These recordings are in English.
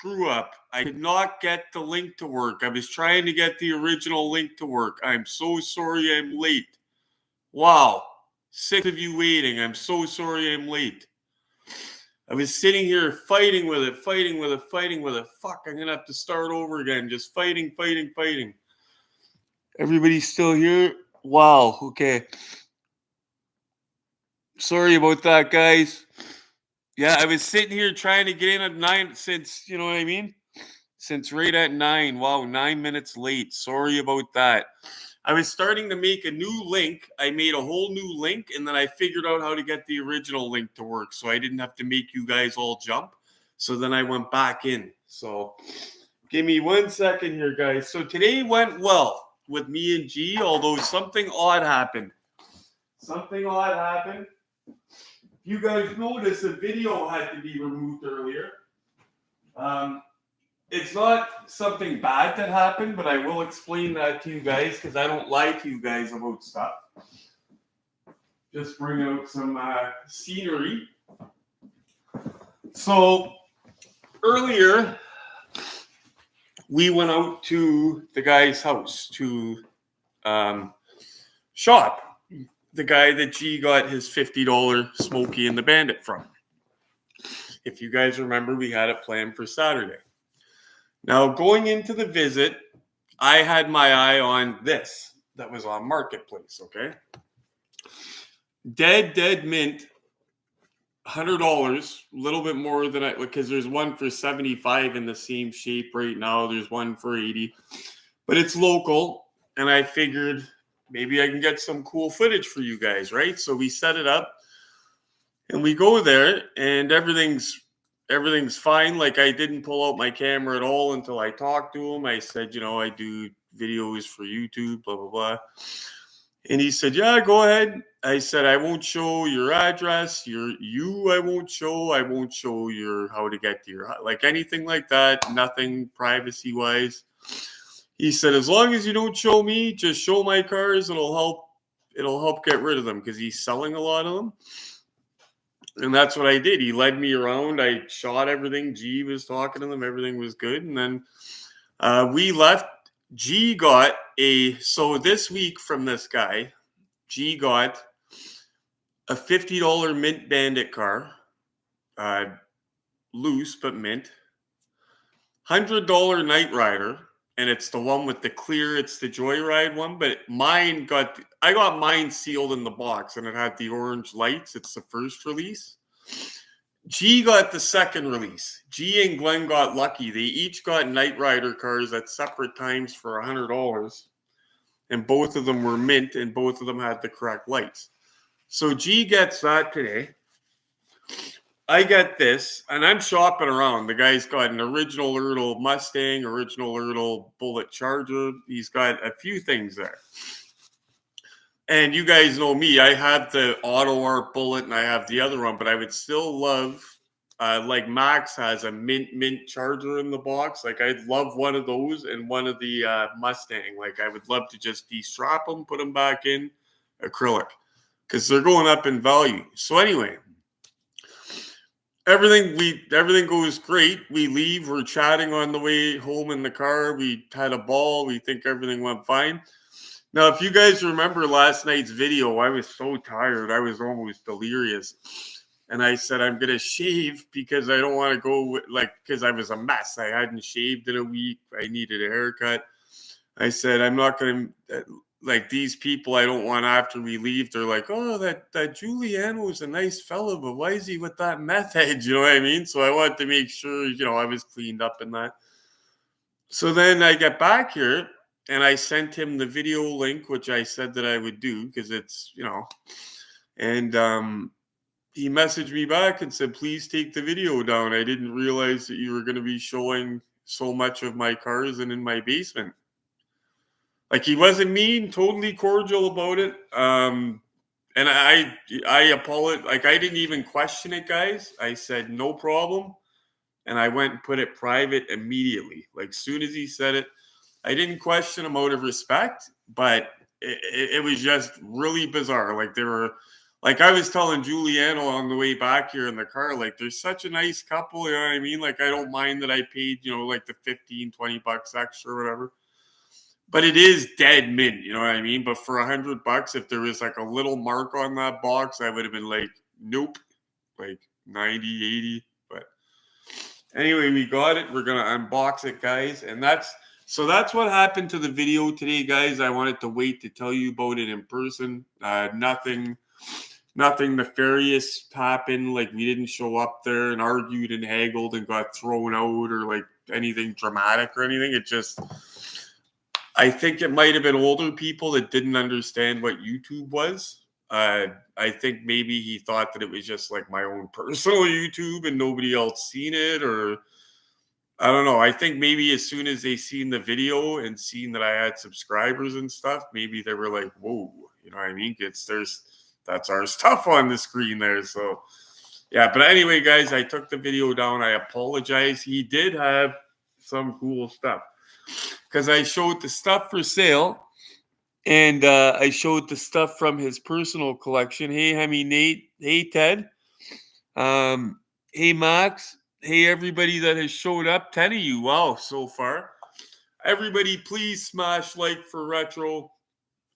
screw up. I did not get the link to work. I was trying to get the original link to work. I'm so sorry I'm late. Wow. 6 of you waiting. I'm so sorry I'm late. I was sitting here fighting with it. Fuck, I'm going to have to start over again. Just fighting. Everybody's still here? Wow. Okay. Sorry about that, guys. Yeah, I was sitting here trying to get in at 9 since, you know what I mean? Since right at 9. Wow, 9 minutes late. Sorry about that. I was starting to make a new link. I made a whole new link, and then I figured out how to get the original link to work, so I didn't have to make you guys all jump. So then I went back in. So give me 1 second here, guys. So today went well with me and G, although something odd happened. You guys noticed a video had to be removed earlier. It's not something bad that happened, but I will explain that to you guys because I don't lie to you guys about stuff. Just bring out some scenery. So earlier, we went out to the guy's house to shop. The guy that G got his $50 Smokey and the Bandit from. If you guys remember, we had it planned for Saturday. Now, going into the visit, I had my eye on this that was on Marketplace, okay? Dead mint, $100, a little bit more than because there's one for $75 in the same shape right now. There's one for $80, but it's local, and I figured maybe I can get some cool footage for you guys, right? So we set it up, and we go there, and everything's fine. Like, I didn't pull out my camera at all until I talked to him. I said, I do videos for YouTube, blah, blah, blah. And he said, yeah, go ahead. I said, I won't show your address, I won't show your how to get to your, like anything like that, nothing privacy-wise. He said, as long as you don't show me, just show my cars, it'll help get rid of them, because he's selling a lot of them. And that's what I did. He led me around. I shot everything. G was talking to them. Everything was good. And then we left. G got so this week from this guy, G got a $50 Mint Bandit car, loose but mint, $100 Night Rider, and it's the one with the clear, it's the Joyride one, but I got mine sealed in the box, and it had the orange lights. It's the first release. G got the second release. G and Glenn got lucky. They each got Night Rider cars at separate times for $100, and both of them were mint, and both of them had the correct lights. So G gets that today. I get this, and I'm shopping around. The guy's got an original ERTL Mustang, original ERTL Bullet Charger. He's got a few things there. And you guys know me. I have the Auto Art Bullet, and I have the other one, but I would still love, like Max has a mint Charger in the box. Like, I'd love one of those and one of the Mustang. Like, I would love to just de-strap them, put them back in acrylic, because they're going up in value. So anyway, everything goes great. We leave. We're chatting on the way home in the car. We had a ball. We think everything went fine. Now, if you guys remember last night's video, I was so tired. I was almost delirious. And I said, I'm going to shave because I don't want to go, because I was a mess. I hadn't shaved in a week. I needed a haircut. I said, I'm not going to, these people I don't want after we leave. They're like, oh, that Giuliano was a nice fella, but why is he with that meth head? You know what I mean? So I wanted to make sure, I was cleaned up in that. So then I get back here, and I sent him the video link, which I said that I would do because it's, and he messaged me back and said, please take the video down. I didn't realize that you were going to be showing so much of my cars and in my basement. Like, he wasn't mean, totally cordial about it. And I apologize. Like, I didn't even question it, guys. I said, no problem. And I went and put it private immediately. Like, soon as he said it, I didn't question him out of respect, but it was just really bizarre. Like, there were like I was telling Giuliano on the way back here in the car, like there's such a nice couple, you know what I mean? Like I don't mind that I paid, you know, like the 15, 20 bucks extra or whatever. But it is dead mint, you know what I mean? But for $100, if there was like a little mark on that box, I would have been like, nope, like 90, 80. But anyway, we got it. We're going to unbox it, guys. And that's what happened to the video today, guys. I wanted to wait to tell you about it in person. Nothing nefarious happened. Like we didn't show up there and argued and haggled and got thrown out or like anything dramatic or anything. It just, I think it might have been older people that didn't understand what YouTube was. I think maybe he thought that it was just like my own personal YouTube and nobody else seen it, or I don't know. I think maybe as soon as they seen the video and seen that I had subscribers and stuff, maybe they were like, whoa, you know what I mean? That's our stuff on the screen there. So yeah, but anyway, guys, I took the video down. I apologize. He did have some cool stuff, because I showed the stuff for sale and I showed the stuff from his personal collection. Hey, Hemi, Nate. Hey, Ted. Hey, Max. Hey, everybody that has showed up. 10 of you. Wow, so far. Everybody, please smash like for retro.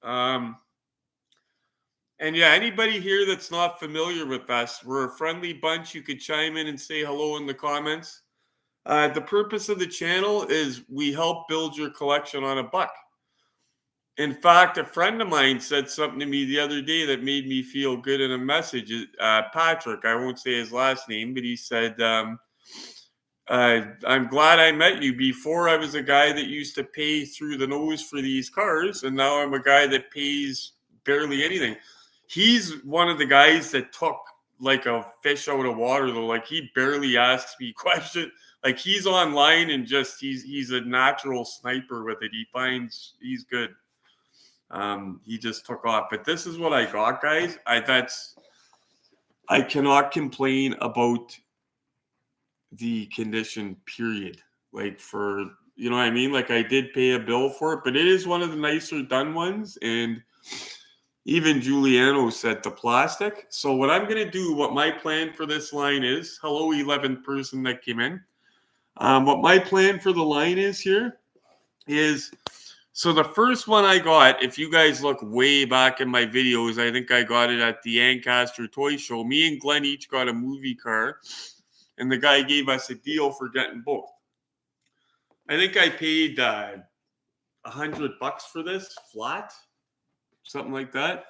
And yeah, anybody here that's not familiar with us, we're a friendly bunch. You could chime in and say hello in the comments. The purpose of the channel is we help build your collection on a buck. In fact, a friend of mine said something to me the other day that made me feel good in a message. Patrick, I won't say his last name, but he said, I'm glad I met you. Before I was a guy that used to pay through the nose for these cars, and now I'm a guy that pays barely anything. He's one of the guys that took like a fish out of water, though. Like he barely asks me questions. Like he's online and just he's a natural sniper with it. He's good. He just took off. But this is what I got, guys. I cannot complain about the condition, period. Like for, you know what I mean? Like I did pay a bill for it, but it is one of the nicer done ones. And even Giuliano said the plastic. So what I'm going to do, what my plan for this line is, hello, 11th person that came in. What my plan for the line is here is, so the first one I got, if you guys look way back in my videos, I think I got it at the Ancaster Toy Show. Me and Glenn each got a movie car, and the guy gave us a deal for getting both. I think I paid $100 for this flat, something like that.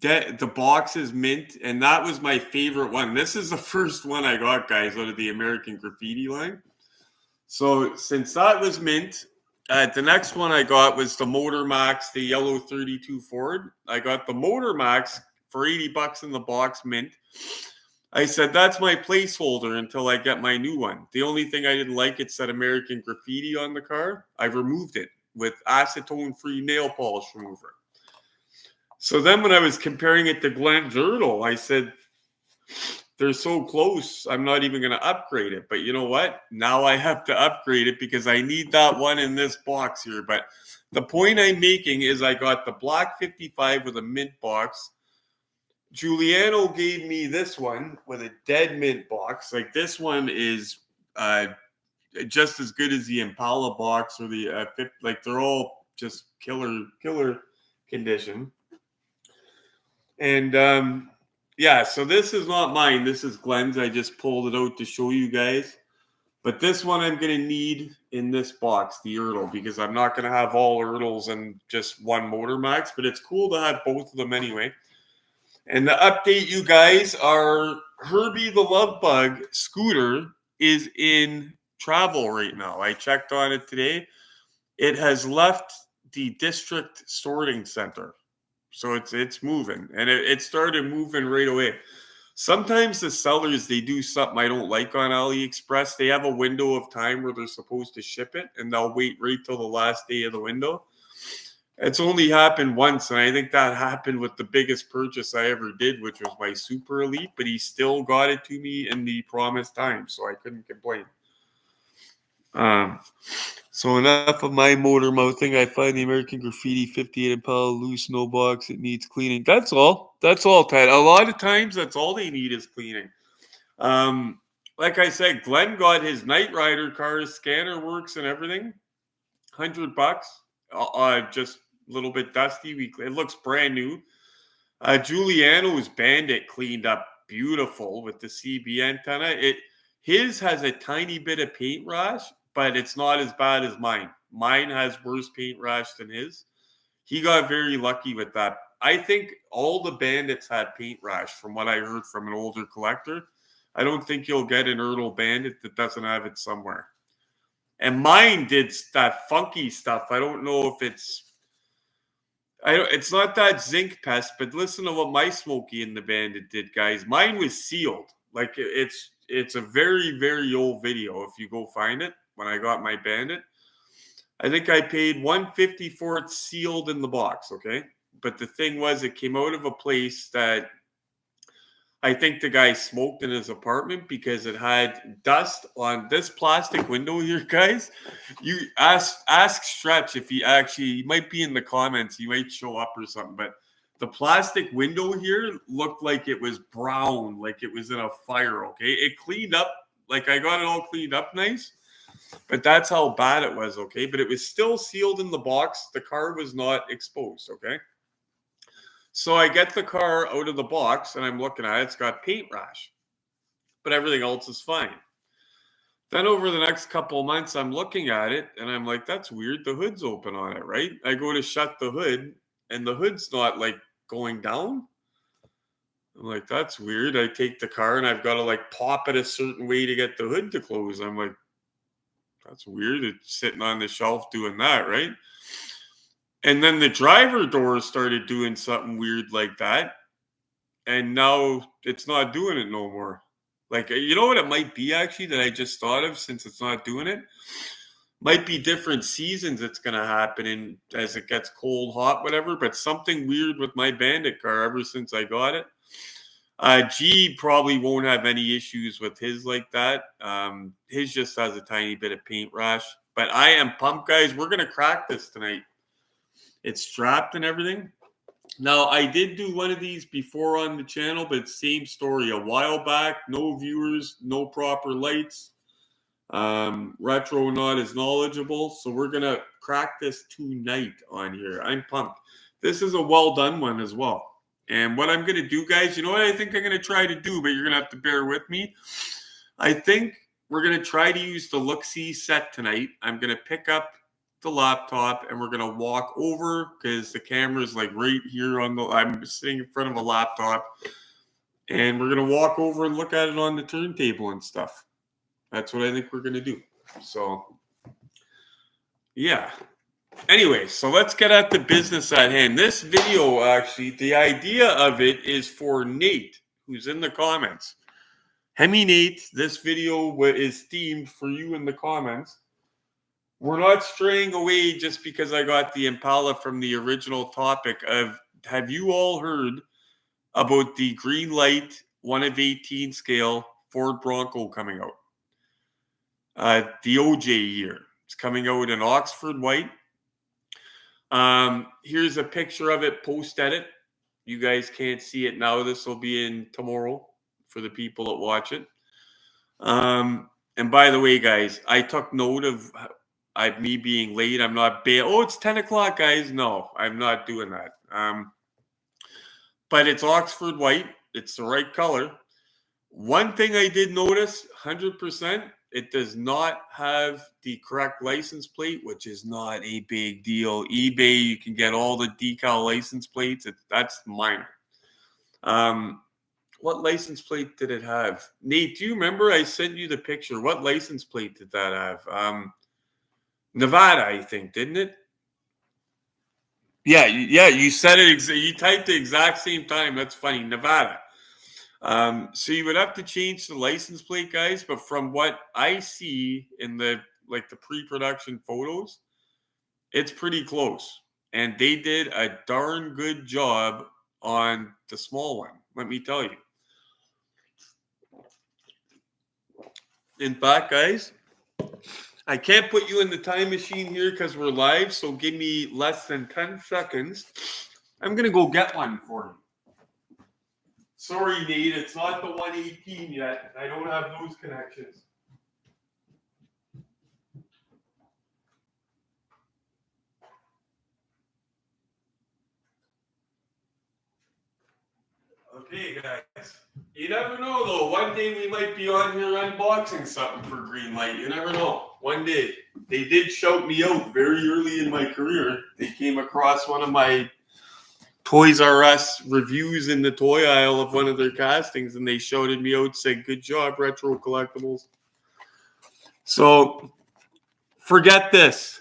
The box is mint, and that was my favorite one. This is the first one I got, guys, out of the American Graffiti line. So since that was mint, the next one I got was the Motor Max, the yellow 32 Ford. I got the Motor Max for $80 in the box, mint. I said, that's my placeholder until I get my new one. The only thing I didn't like, it said American Graffiti on the car. I removed it with acetone-free nail polish remover. So then when I was comparing it to Glenn's ERTL, I said, they're so close, I'm not even going to upgrade it. But you know what? Now I have to upgrade it because I need that one in this box here. But the point I'm making is I got the black 55 with a mint box. Giuliano gave me this one with a dead mint box. Like this one is just as good as the Impala box or the like they're all just killer condition. And yeah, so this is not mine. This is Glenn's. I just pulled it out to show you guys. But this one I'm going to need in this box, the ERTL, because I'm not going to have all ERTLs in just one Motor Max. But it's cool to have both of them anyway. And the update, you guys, are Herbie the Love Bug scooter is in travel right now. I checked on it today. It has left the district sorting center. So it's moving, and it started moving right away. Sometimes the sellers, they do something I don't like on AliExpress. They have a window of time where they're supposed to ship it, and they'll wait right till the last day of the window. It's only happened once, and I think that happened with the biggest purchase I ever did, which was my Super Elite, but he still got it to me in the promised time, so I couldn't complain. So enough of my motor mouthing. I find the American Graffiti 58 Impala loose, no box. It needs cleaning. That's all. That's all, Ted. A lot of times, that's all they need is cleaning. Like I said, Glenn got his Night Rider car, his scanner works and everything. $100. Just a little bit dusty. It looks brand new. Giuliano's Bandit cleaned up beautiful with the CB antenna. His has a tiny bit of paint rash, but it's not as bad as mine. Mine has worse paint rash than his. He got very lucky with that. I think all the Bandits had paint rash from what I heard from an older collector. I don't think you'll get an ERTL Bandit that doesn't have it somewhere. And mine did that funky stuff. I don't know if it's not that zinc pest, but listen to what my Smokey and the Bandit did, guys. Mine was sealed. Like it's a very, very old video. If you go find it, when I got my Bandit, I think I paid $150 for it sealed in the box. Okay, but the thing was, it came out of a place that I think the guy smoked in his apartment because it had dust on this plastic window here, guys. You ask Stretch if he might be in the comments. He might show up or something. But the plastic window here looked like it was brown, like it was in a fire, okay? It cleaned up, like I got it all cleaned up nice. But that's how bad it was, okay? But it was still sealed in the box. The car was not exposed, okay? So I get the car out of the box and I'm looking at it. It's got paint rash, but everything else is fine. Then over the next couple of months, I'm looking at it and I'm like, that's weird. The hood's open on it, right? I go to shut the hood and the hood's not like going down. I'm like, that's weird. I take the car and I've got to like pop it a certain way to get the hood to close. I'm like, that's weird. It's sitting on the shelf doing that, right? And then the driver door started doing something weird like that. And now it's not doing it no more. Like, you know what it might be actually that I just thought of since it's not doing it? Might be different seasons it's going to happen in as it gets cold, hot, whatever. But something weird with my Bandit car ever since I got it. G probably won't have any issues with his like that. His just has a tiny bit of paint rash. But I am pumped, guys. We're going to crack this tonight. It's strapped and everything. Now, I did do one of these before on the channel, but same story. A while back, no viewers, no proper lights. Retro not as knowledgeable. So we're going to crack this tonight on here. I'm pumped. This is a well done one as well. And what I'm going to do, guys, you know what I think I'm going to try to do, but you're going to have to bear with me. I think we're going to try to use the look-see set tonight. I'm going to pick up the laptop and we're going to walk over because the camera is like right here I'm sitting in front of a laptop and we're going to walk over and look at it on the turntable and stuff. That's what I think we're going to do. So yeah. Anyway, so let's get at the business at hand. This video, actually, the idea of it is for Nate, who's in the comments. Hemi Nate, this video is themed for you in the comments. We're not straying away just because I got the Impala from the original topic of, have you all heard about the Greenlight 1 of 18 scale Ford Bronco coming out? The OJ year. It's coming out in Oxford white. Here's a picture of it post-edit. You guys can't see it now. This will be in tomorrow for the people that watch it. And by the way, guys, I took note of me being late. I'm not it's 10 o'clock, guys. No, I'm not doing that. But it's Oxford white. It's the right color. One thing I did notice, 100%, it does not have the correct license plate, which is not a big deal. eBay, you can get all the decal license plates. That's minor. What license plate did it have? Nate, do you remember I sent you the picture? What license plate did that have? Nevada, I think, didn't it? Yeah, you said it. You typed the exact same time. That's funny. Nevada. So you would have to change the license plate, guys. But from what I see in the pre-production photos, it's pretty close. And they did a darn good job on the small one. Let me tell you. In fact, guys, I can't put you in the time machine here because we're live, so give me less than 10 seconds. I'm going to go get one for you. Sorry, Nate, it's not the 118 yet. I don't have those connections. Okay, guys. You never know, though. One day we might be on here unboxing something for Greenlight. You never know. One day. They did shout me out very early in my career. They came across one of my Toys R Us reviews in the toy aisle of one of their castings, and they shouted me out, said, "Good job, Retro Collectibles." So, forget this.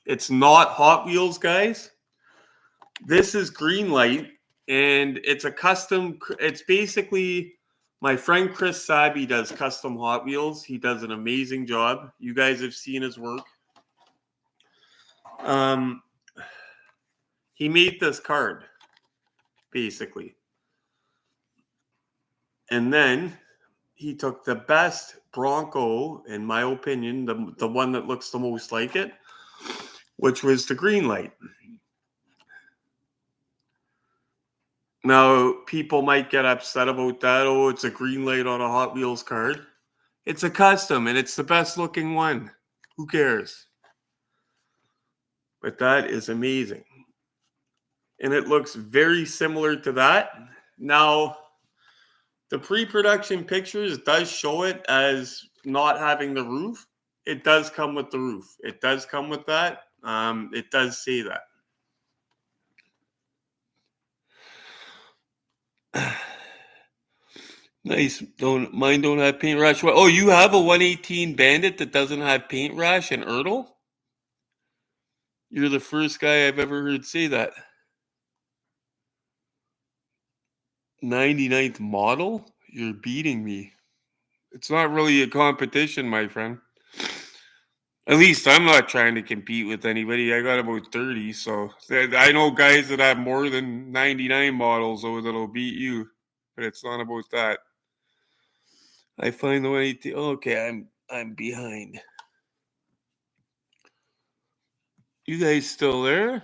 It's not Hot Wheels, guys. This is Greenlight. And it's a custom, it's basically, my friend Chris Sabi does custom Hot Wheels. He does an amazing job. You guys have seen his work. He made this card, basically. And then he took the best Bronco, in my opinion, the one that looks the most like it, which was the Greenlight. Now, people might get upset about that. Oh, it's a Greenlight on a Hot Wheels card. It's a custom, and it's the best looking one. Who cares? But that is amazing. And it looks very similar to that. Now, the pre-production pictures does show it as not having the roof. It does come with the roof. It does come with that. It does say that. Nice. Mine don't have paint rash. Oh, you have a 118 Bandit that doesn't have paint rash and ERTL? You're the first guy I've ever heard say that. 99th model? You're beating me. It's not really a competition, my friend. At least I'm not trying to compete with anybody. I got about 30, so I know guys that have more than 99 models that'll beat you, but it's not about that. I find the way to. Okay, I'm behind. You guys still there?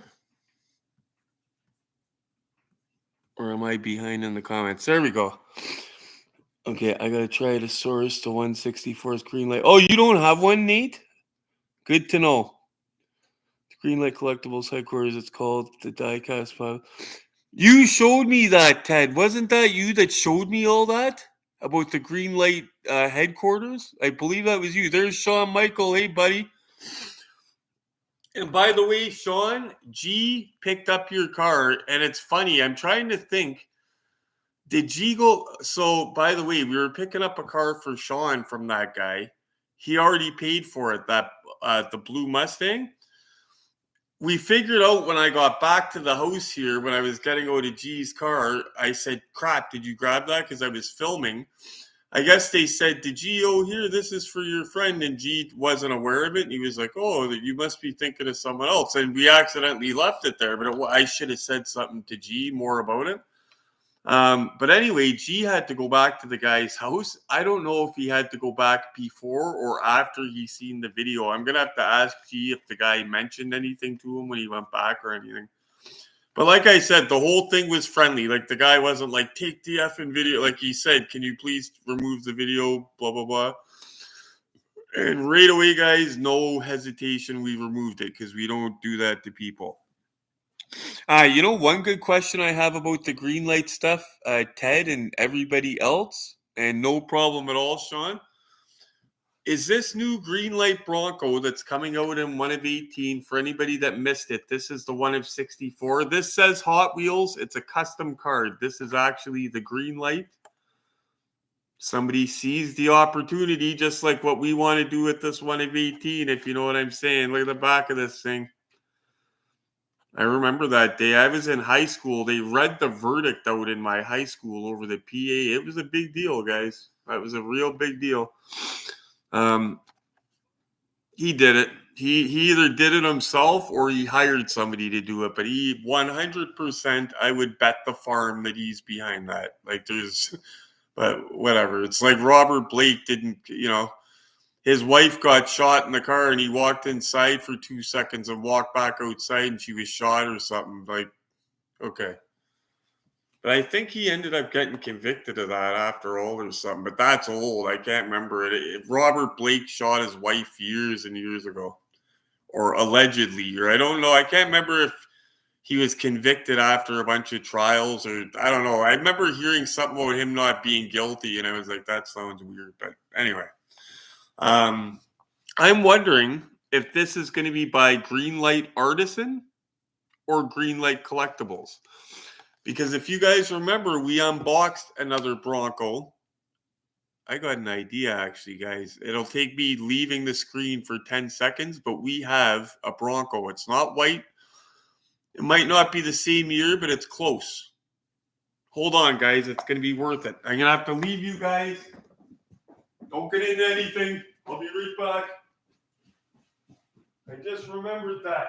Or am I behind in the comments? There we go. Okay, I gotta try to source the 164th Greenlight. Oh, you don't have one, Nate? Good to know. The Greenlight Collectibles headquarters, it's called the diecast file. You showed me that, Ted. Wasn't that you that showed me all that? About the Greenlight headquarters? I believe that was you. There's Sean Michael. Hey, buddy. And by the way, Sean, G picked up your car, and it's funny. I'm trying to think. Did G go? So, by the way, we were picking up a car for Sean from that guy. He already paid for it, that the blue Mustang. We figured out when I got back to the house here, when I was getting out of G's car, I said, "Crap, did you grab that?" Because I was filming. I guess they said, "Did G, here, this is for your friend." And G wasn't aware of it. And he was like, "Oh, you must be thinking of someone else." And we accidentally left it there. But I should have said something to G more about it. But anyway, G had to go back to the guy's house. I don't know if he had to go back before or after he seen the video. I'm going to have to ask G if the guy mentioned anything to him when he went back or anything. But like I said, the whole thing was friendly. Like, the guy wasn't like, "Take the effing video." Like he said, "Can you please remove the video?" Blah, blah, blah. And right away, guys, no hesitation. We removed it because we don't do that to people. One good question I have about the Greenlight stuff, Ted and everybody else, and no problem at all, Sean, is this new Greenlight Bronco that's coming out in 1 of 18. For anybody that missed it, this is the 1 of 64. This says Hot Wheels. It's a custom card. This is actually the Greenlight. Somebody seized the opportunity, just like what we want to do with this 1 of 18, if you know what I'm saying. Look at the back of this thing. I remember that day. I was in high school. They read the verdict out in my high school over the PA. It was a big deal, guys. That was a real big deal. He did it. He either did it himself or he hired somebody to do it. But he 100%, I would bet the farm that he's behind that. But whatever. It's like Robert Blake didn't, his wife got shot in the car and he walked inside for 2 seconds and walked back outside and she was shot or something. Like, okay. But I think he ended up getting convicted of that after all or something. But that's old. I can't remember it. Robert Blake shot his wife years and years ago. Or allegedly. Or I don't know. I can't remember if he was convicted after a bunch of trials or I don't know. I remember hearing something about him not being guilty. And I was like, that sounds weird. But anyway. I'm wondering if this is going to be by Greenlight Artisan or Greenlight Collectibles. Because if you guys remember, we unboxed another Bronco. I got an idea, actually, guys. It'll take me leaving the screen for 10 seconds, but we have a Bronco. It's not white. It might not be the same year, but it's close. Hold on, guys. It's going to be worth it. I'm going to have to leave you guys. Don't get into anything. I'll be right back. I just remembered that.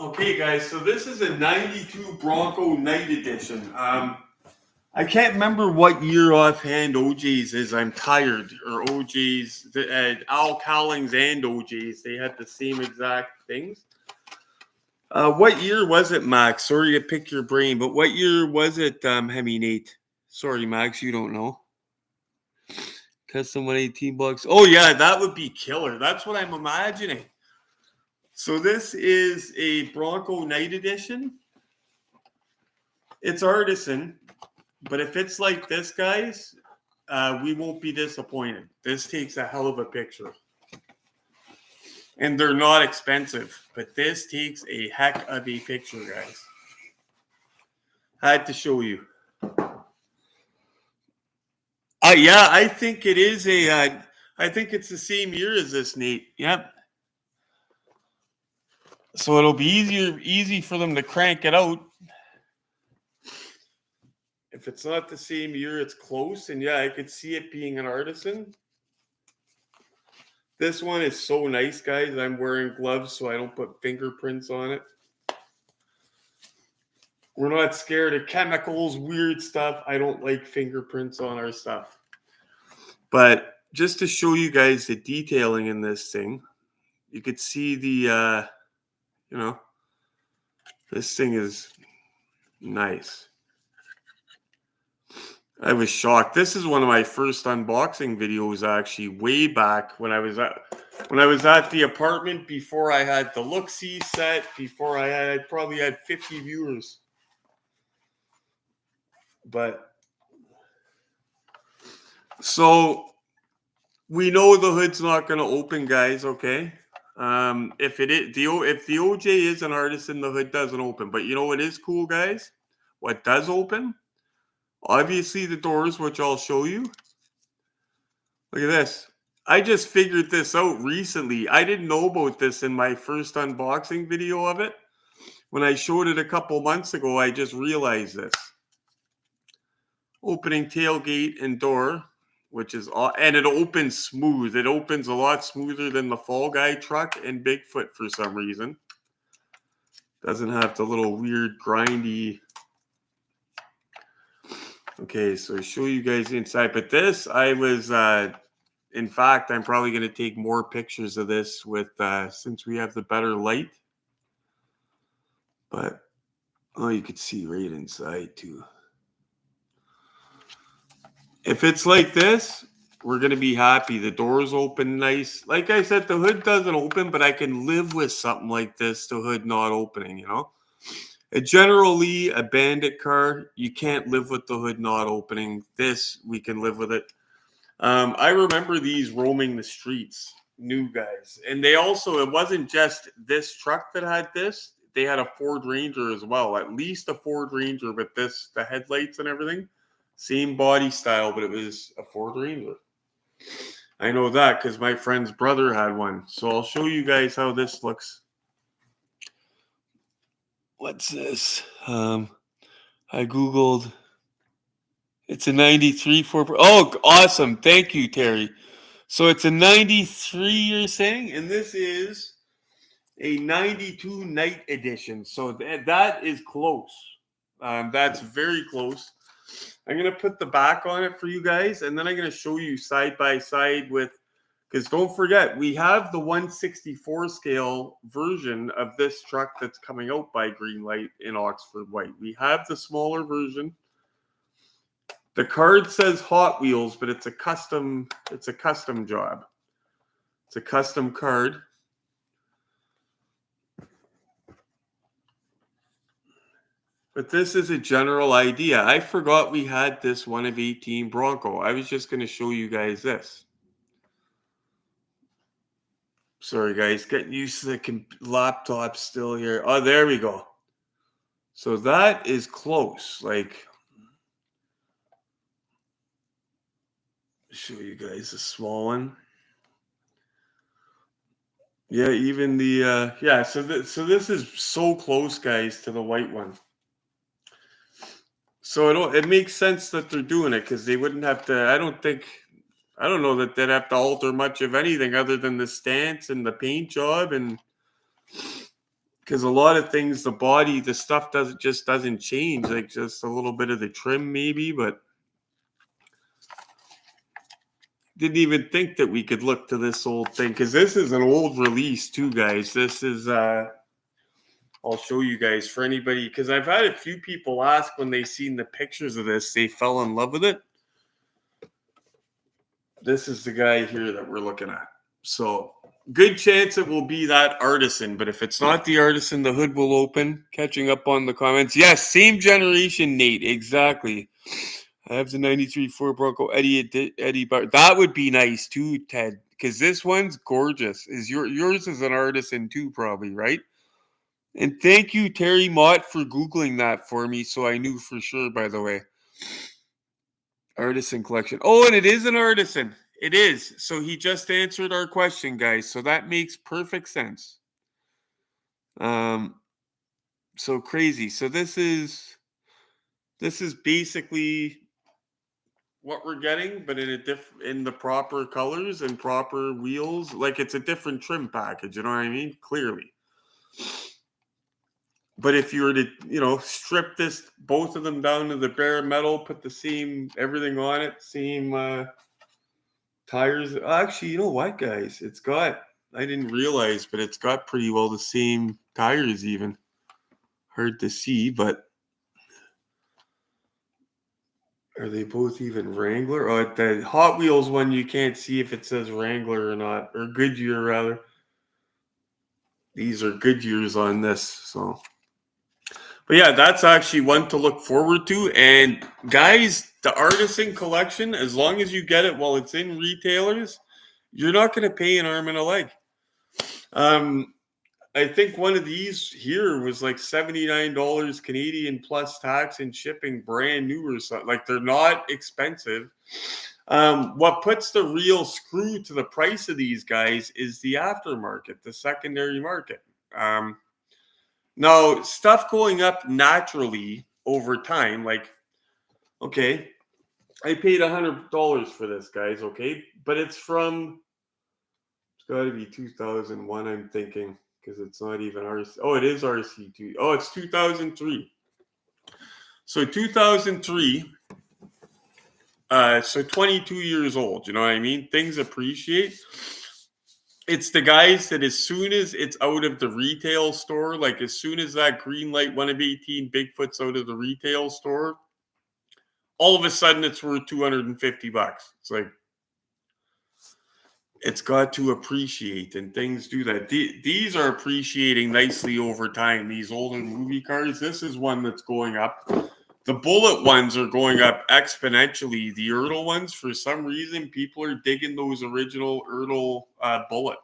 Okay, guys, so this is a 92 Bronco Night Edition. I can't remember what year offhand OJ's is. I'm tired. Or OJ's, Al Cowlings and OJ's, they had the same exact things. What year was it, Max? Sorry to pick your brain, but what year was it, Hemi Nate? Sorry, Max, you don't know. Custom $118. Oh, yeah, that would be killer. That's what I'm imagining. So this is a Bronco Night Edition. It's artisan, but if it's like this, guys, we won't be disappointed. This takes a hell of a picture. And they're not expensive, but this takes a heck of a picture, guys. Had to show you. Yeah, I think it is I think it's the same year as this, Nate. Yep. So it'll be easy for them to crank it out. If it's not the same year, it's close. And yeah, I could see it being an artisan. This one is so nice, guys. I'm wearing gloves so I don't put fingerprints on it. We're not scared of chemicals, weird stuff. I don't like fingerprints on our stuff. But just to show you guys the detailing in this thing, you could see the, this thing is nice. I was shocked. This is one of my first unboxing videos, actually, way back when I was at the apartment before I had the look-see set. Before I probably had 50 viewers. But so we know the hood's not going to open, guys. Okay. If the OJ is an artisan, the hood doesn't open. But you know what is cool, guys? What does open? Obviously the doors, which I'll show you. Look at this. I just figured this out recently. I didn't know about this in my first unboxing video of it. When I showed it a couple months ago, I just realized this. Opening tailgate and door, which is, and it opens smooth. It opens a lot smoother than the Fall Guy truck and Bigfoot for some reason. Doesn't have the little weird grindy. Okay, so I show you guys inside. But this, I was, in fact, I'm probably going to take more pictures of this with, since we have the better light. But, oh, you could see right inside too. If it's like this, we're going to be happy. The doors open nice. Like I said, the hood doesn't open, but I can live with something like this, the hood not opening, Generally, a Bandit car, you can't live with the hood not opening. This, we can live with it. I remember these roaming the streets, new guys. And they also, it wasn't just this truck that had this. They had a Ford Ranger as well, at least a Ford Ranger with this, the headlights and everything. Same body style, but it was a Ford Ranger. I know that because my friend's brother had one. So I'll show you guys how this looks. What's this? I Googled It's a 93 4. Oh, awesome. Thank you, Terry. So it's a 93, you're saying? And this is a 92 night edition. So that is close. That's very close. I'm going to put the back on it for you guys, and then I'm going to show you side by side with, because don't forget, we have the 1/64 scale version of this truck that's coming out by Greenlight in Oxford White. We have the smaller version. The card says Hot Wheels, but it's a custom job. It's a custom card. But this is a general idea. I forgot we had this 1/18 Bronco. I was just going to show you guys this. Sorry, guys. Getting used to the laptop still here. Oh, there we go. So that is close. Like, show you guys a small one. Yeah, even the yeah. So this is so close, guys, to the white one. So it makes sense that they're doing it, because they wouldn't have to. I don't know that they'd have to alter much of anything other than the stance and the paint job, and because a lot of things, the body, the stuff doesn't change, like just a little bit of the trim maybe, but didn't even think that we could look to this old thing, because this is an old release too, guys. This is I'll show you guys for anybody, because I've had a few people ask when they seen the pictures of this, they fell in love with it. This is the guy here that we're looking at. So good chance it will be that Artisan, but if it's not the Artisan, the hood will open. Catching up on the comments. Yes, same generation, Nate. Exactly. I have the 93 Ford Bronco Eddie Bar. That would be nice too, Ted, because this one's gorgeous. Yours is an Artisan too, probably, right? And thank you, Terry Mott, for Googling that for me, so I knew for sure, by the way. Artisan collection. Oh, and it is an Artisan. It is. So he just answered our question, guys. So that makes perfect sense. So crazy. So this is basically what we're getting, but in the proper colors and proper wheels. Like, it's a different trim package, you know what I mean? Clearly. But if you were to, strip both of them down to the bare metal, put the same everything on it, same tires. Actually, you know what, guys? I didn't realize, but it's got pretty well the same tires even. Hard to see, but are they both even Wrangler? Oh, the Hot Wheels one, you can't see if it says Wrangler or not, or Goodyear rather. These are Goodyears on this, so. But yeah, that's actually one to look forward to. And guys, the Artisan collection, as long as you get it while it's in retailers, you're not going to pay an arm and a leg. I think one of these here was like $79 Canadian plus tax and shipping, brand new or something. Like, they're not expensive. What puts the real screw to the price of these guys is the aftermarket, the secondary market. Now, stuff going up naturally over time, like, okay, I paid $100 for this, guys, okay? But it's got to be 2001, I'm thinking, because it's not even RC. Oh, it is RC2. Oh, it's 2003. So 2003, so 22 years old, you know what I mean? Things appreciate. It's the guys that as soon as it's out of the retail store, like as soon as that Greenlight 1/18 Bigfoot's out of the retail store, all of a sudden it's worth $250. It's like, it's got to appreciate, and things do that. These are appreciating nicely over time. These older movie cars, this is one that's going up. The Bullet ones are going up exponentially. The ERTL ones, for some reason, people are digging those original ERTL Bullet.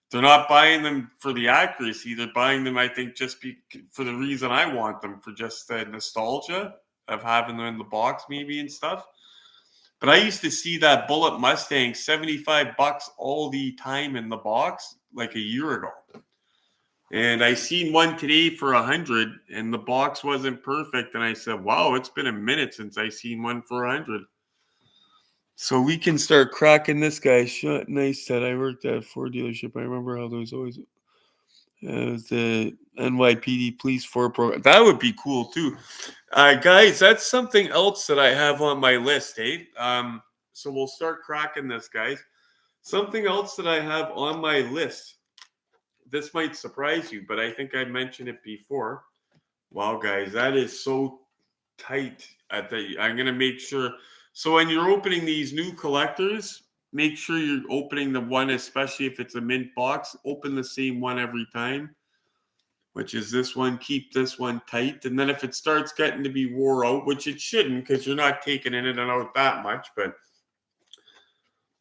They're not buying them for the accuracy. They're buying them, I think, just for the reason I want them, for just the nostalgia of having them in the box maybe and stuff. But I used to see that Bullet Mustang $75 all the time in the box like a year ago. And I seen one today for 100, and the box wasn't perfect. And I said, wow, it's been a minute since I seen one for 100. So we can start cracking this guy shut. Nice set. I worked at a Ford dealership. I remember how those always the NYPD Police 4 program. That would be cool too. Guys, that's something else that I have on my list, eh? So we'll start cracking this, guys. Something else that I have on my list. This might surprise you, but I think I mentioned it before. Wow, guys, that is so tight. I'm going to make sure. So when you're opening these new collectors, make sure you're opening the one, especially if it's a mint box, open the same one every time, which is this one. Keep this one tight. And then if it starts getting to be wore out, which it shouldn't because you're not taking in and out that much, but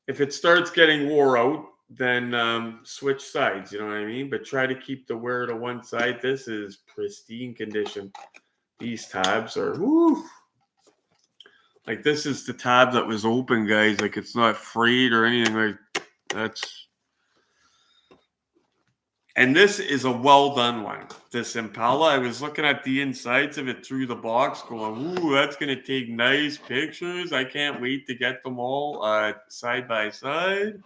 if it starts getting wore out, then switch sides, you know what I mean? But try to keep the wear to one side. This is pristine condition. These tabs are, whoo. Like this is the tab that was open, guys. Like it's not frayed or anything like that's. And this is a well done one. This Impala, I was looking at the insides of it through the box going, ooh, that's going to take nice pictures. I can't wait to get them all side by side.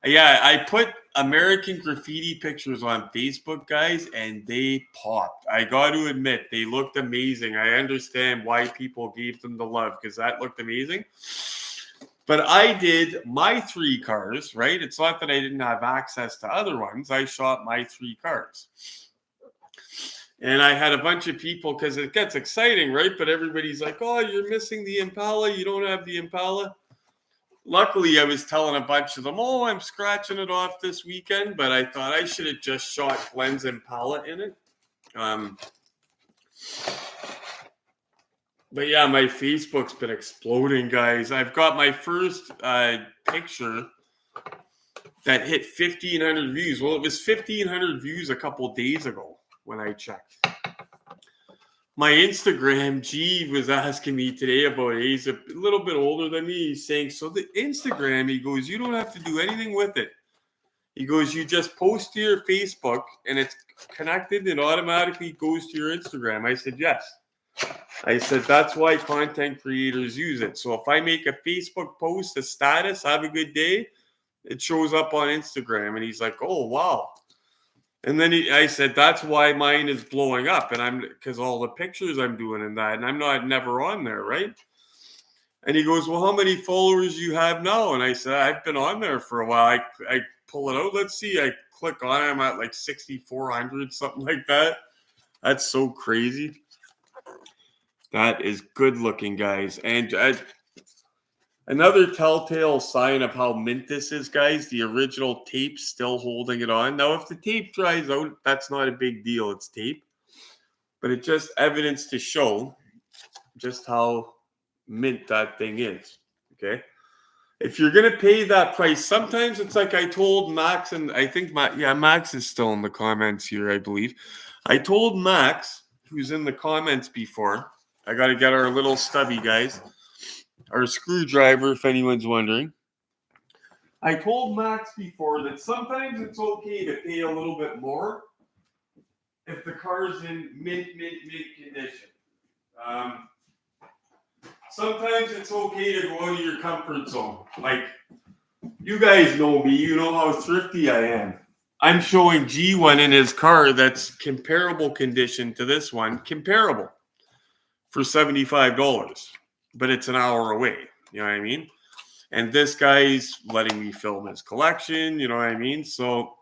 Yeah, I put American Graffiti pictures on Facebook, guys, and they popped. I got to admit, they looked amazing. I understand why people gave them the love because that looked amazing. But I did my 3 cars, right? It's not that I didn't have access to other ones. I shot my 3 cars. And I had a bunch of people because it gets exciting, right? But everybody's like, oh, you're missing the Impala. You don't have the Impala. Luckily, I was telling a bunch of them, oh, I'm scratching it off this weekend, but I thought I should have just shot Glenn's Impala in it. But yeah, my Facebook's been exploding, guys. I've got my first picture that hit 1,500 views. Well, it was 1,500 views a couple days ago when I checked. My Instagram, G was asking me today about it. He's a little bit older than me. He's saying, so the Instagram, he goes, you don't have to do anything with it. He goes, you just post to your Facebook and it's connected and automatically goes to your Instagram. I said, yes. I said, that's why content creators use it. So if I make a Facebook post, a status, have a good day, it shows up on Instagram. And he's like, oh, wow. And then I said, that's why mine is blowing up. And because all the pictures I'm doing and that, and I'm never on there, right? And he goes, well, how many followers you have now? And I said, I've been on there for a while. I pull it out. Let's see. I click on it. I'm at like 6,400, something like that. That's so crazy. That is good looking, guys. And another telltale sign of how mint this is, guys, the original tape still holding it on. Now, if the tape dries out, that's not a big deal. It's tape. But it's just evidence to show just how mint that thing is, okay? If you're going to pay that price, sometimes it's like I told Max, and I think, Max is still in the comments here, I believe. I told Max, who's in the comments before, I got to get our little stubby, guys. Our screwdriver, if anyone's wondering. I told Max before that sometimes it's okay to pay a little bit more if the car's in mint condition. Sometimes it's okay to go out of your comfort zone. Like, you guys know me. You know how thrifty I am. I'm showing G1 in his car that's comparable condition to this one. Comparable. For $75. But it's an hour away. You know what I mean? And this guy's letting me film his collection. You know what I mean? So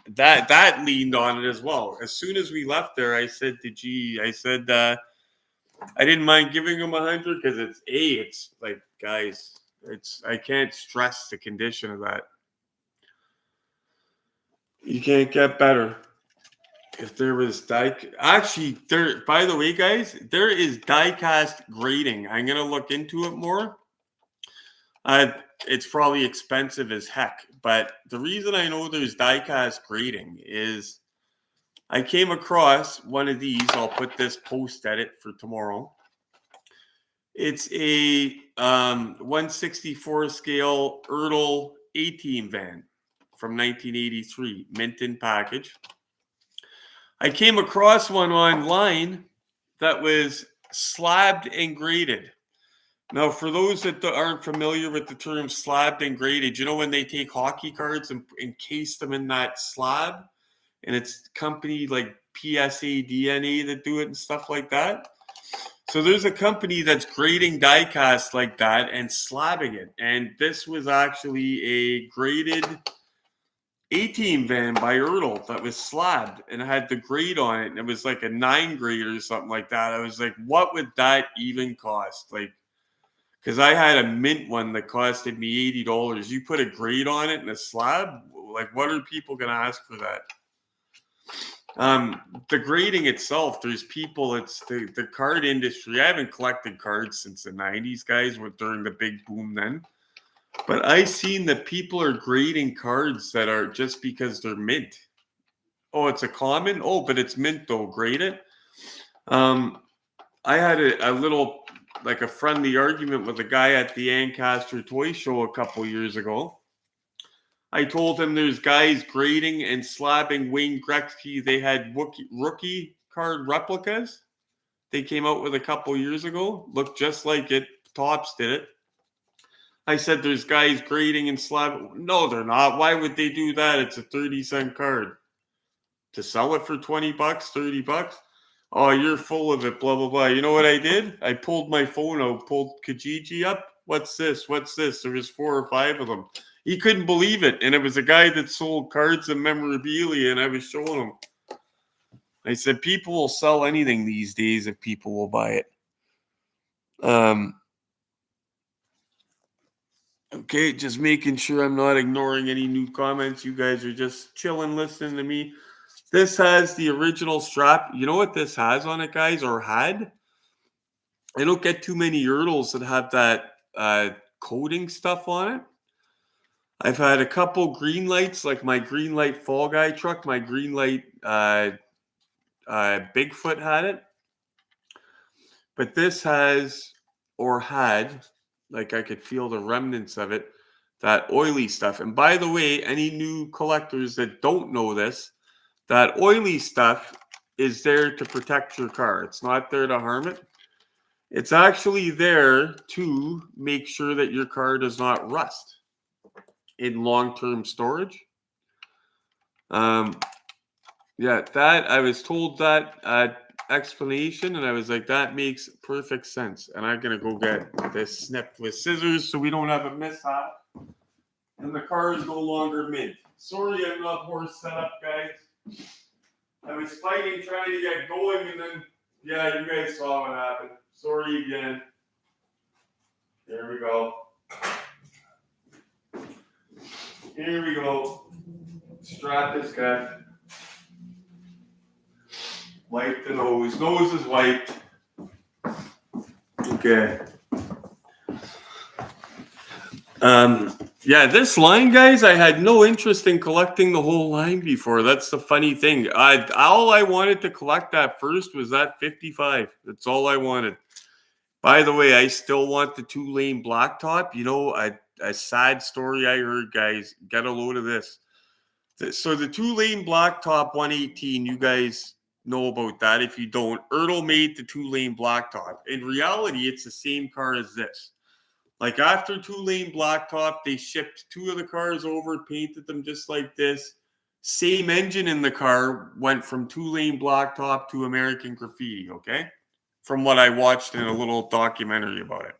that leaned on it as well. As soon as we left there, I said to G, I said, I didn't mind giving him 100 because it's like, guys, I can't stress the condition of that. You can't get better. If there was by the way, guys, there is diecast grading. I'm going to look into it more. It's probably expensive as heck, but the reason I know there's diecast grading is I came across one of these. I'll put this post edit for tomorrow. It's a 1/64 scale ERTL A-Team van from 1983, mint in package. I came across one online that was slabbed and graded. Now, for those that aren't familiar with the term slabbed and graded, you know when they take hockey cards and encase them in that slab, and it's company like PSA DNA that do it and stuff like that. So there's a company that's grading diecast like that and slabbing it. And this was actually a graded A-Team van by ERTL that was slabbed and had the grade on it. And it was like a 9 grade or something like that. I was like, what would that even cost? Like, because I had a mint one that costed me $80. You put a grade on it and a slab? Like, what are people going to ask for that? The grading itself, there's people, it's the card industry. I haven't collected cards since the 90s, guys, during the big boom then. But I seen that people are grading cards that are just because they're mint. Oh, it's a common? Oh, but it's mint though. Grade it. I had a little, like a friendly argument with a guy at the Ancaster Toy Show a couple years ago. I told him there's guys grading and slabbing Wayne Gretzky. They had rookie card replicas. They came out with a couple years ago. Looked just like it. Topps did it. I said there's guys grading and slabbing. No, they're not. Why would they do that? It's a 30-cent card. To sell it for $20, $30? Oh, you're full of it, blah, blah, blah. You know what I did? I pulled my phone out, pulled Kijiji up. What's this? What's this? There was 4 or 5 of them. He couldn't believe it. And it was a guy that sold cards and memorabilia, and I was showing him. I said, people will sell anything these days if people will buy it. Okay, just making sure I'm not ignoring any new comments. You guys are just chilling, listening to me. This has the original strap. You know what this has on it, guys, or had? I don't get too many ERTLs that have that coating stuff on it. I've had a couple Greenlights, like my Greenlight Fall Guy truck. My Greenlight Bigfoot had it. But this has, or had, like I could feel the remnants of it, that oily stuff. And by the way, any new collectors that don't know this, that oily stuff is there to protect your car. It's not there to harm it. It's actually there to make sure that your car does not rust in long-term storage. Yeah, that I was told that explanation, and I was like, that makes perfect sense. And I'm gonna go get this snipped with scissors so we don't have a mishap. And the car is no longer mint. Sorry, I'm not more set up, guys. I was fighting, trying to get going, and then yeah, you guys saw what happened. Sorry again. There we go. Here we go. Strap is cut. Wipe the nose. Nose is wiped. Okay. Yeah, this line, guys, I had no interest in collecting the whole line before. That's the funny thing. All I wanted to collect at first was that 55. That's all I wanted. By the way, I still want the 2-lane blacktop. You know, a sad story I heard, guys. Get a load of this. So the 2-lane blacktop 118, you guys know about that. If you don't, ERTL made the 2-lane blacktop. In reality, it's the same car as this. Like after 2-lane blacktop, they shipped 2 of the cars over, painted them just like this. Same engine in the car, went from 2-lane blacktop to American Graffiti, okay? From what I watched in a little documentary about it.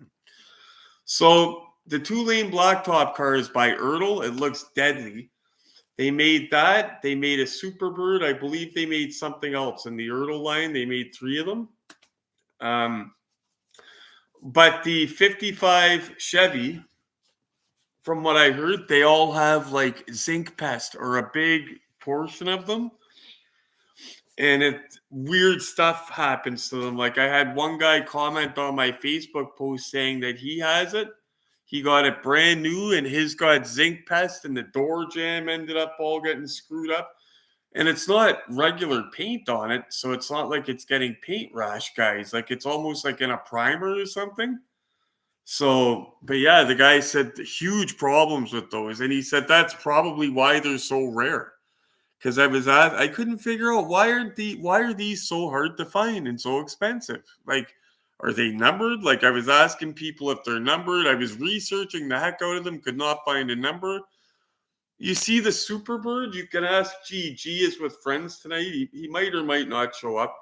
So the 2-lane blacktop car is by ERTL. It looks deadly. They made that. They made a Superbird. I believe they made something else in the ERTL line. They made 3 of them. But the 55 Chevy, from what I heard, they all have like zinc pest or a big portion of them. And weird stuff happens to them. Like I had one guy comment on my Facebook post saying that he has it. He got it brand new and his got zinc pest and the door jamb ended up all getting screwed up. And it's not regular paint on it, so it's not like it's getting paint rash, guys. Like it's almost like in a primer or something. So, but yeah, the guy said huge problems with those, and he said that's probably why they're so rare. Because I couldn't figure out why are these so hard to find and so expensive? Like, are they numbered? Like, I was asking people if they're numbered. I was researching the heck out of them, could not find a number. You see the Superbird? You can ask G. G is with friends tonight. He might or might not show up.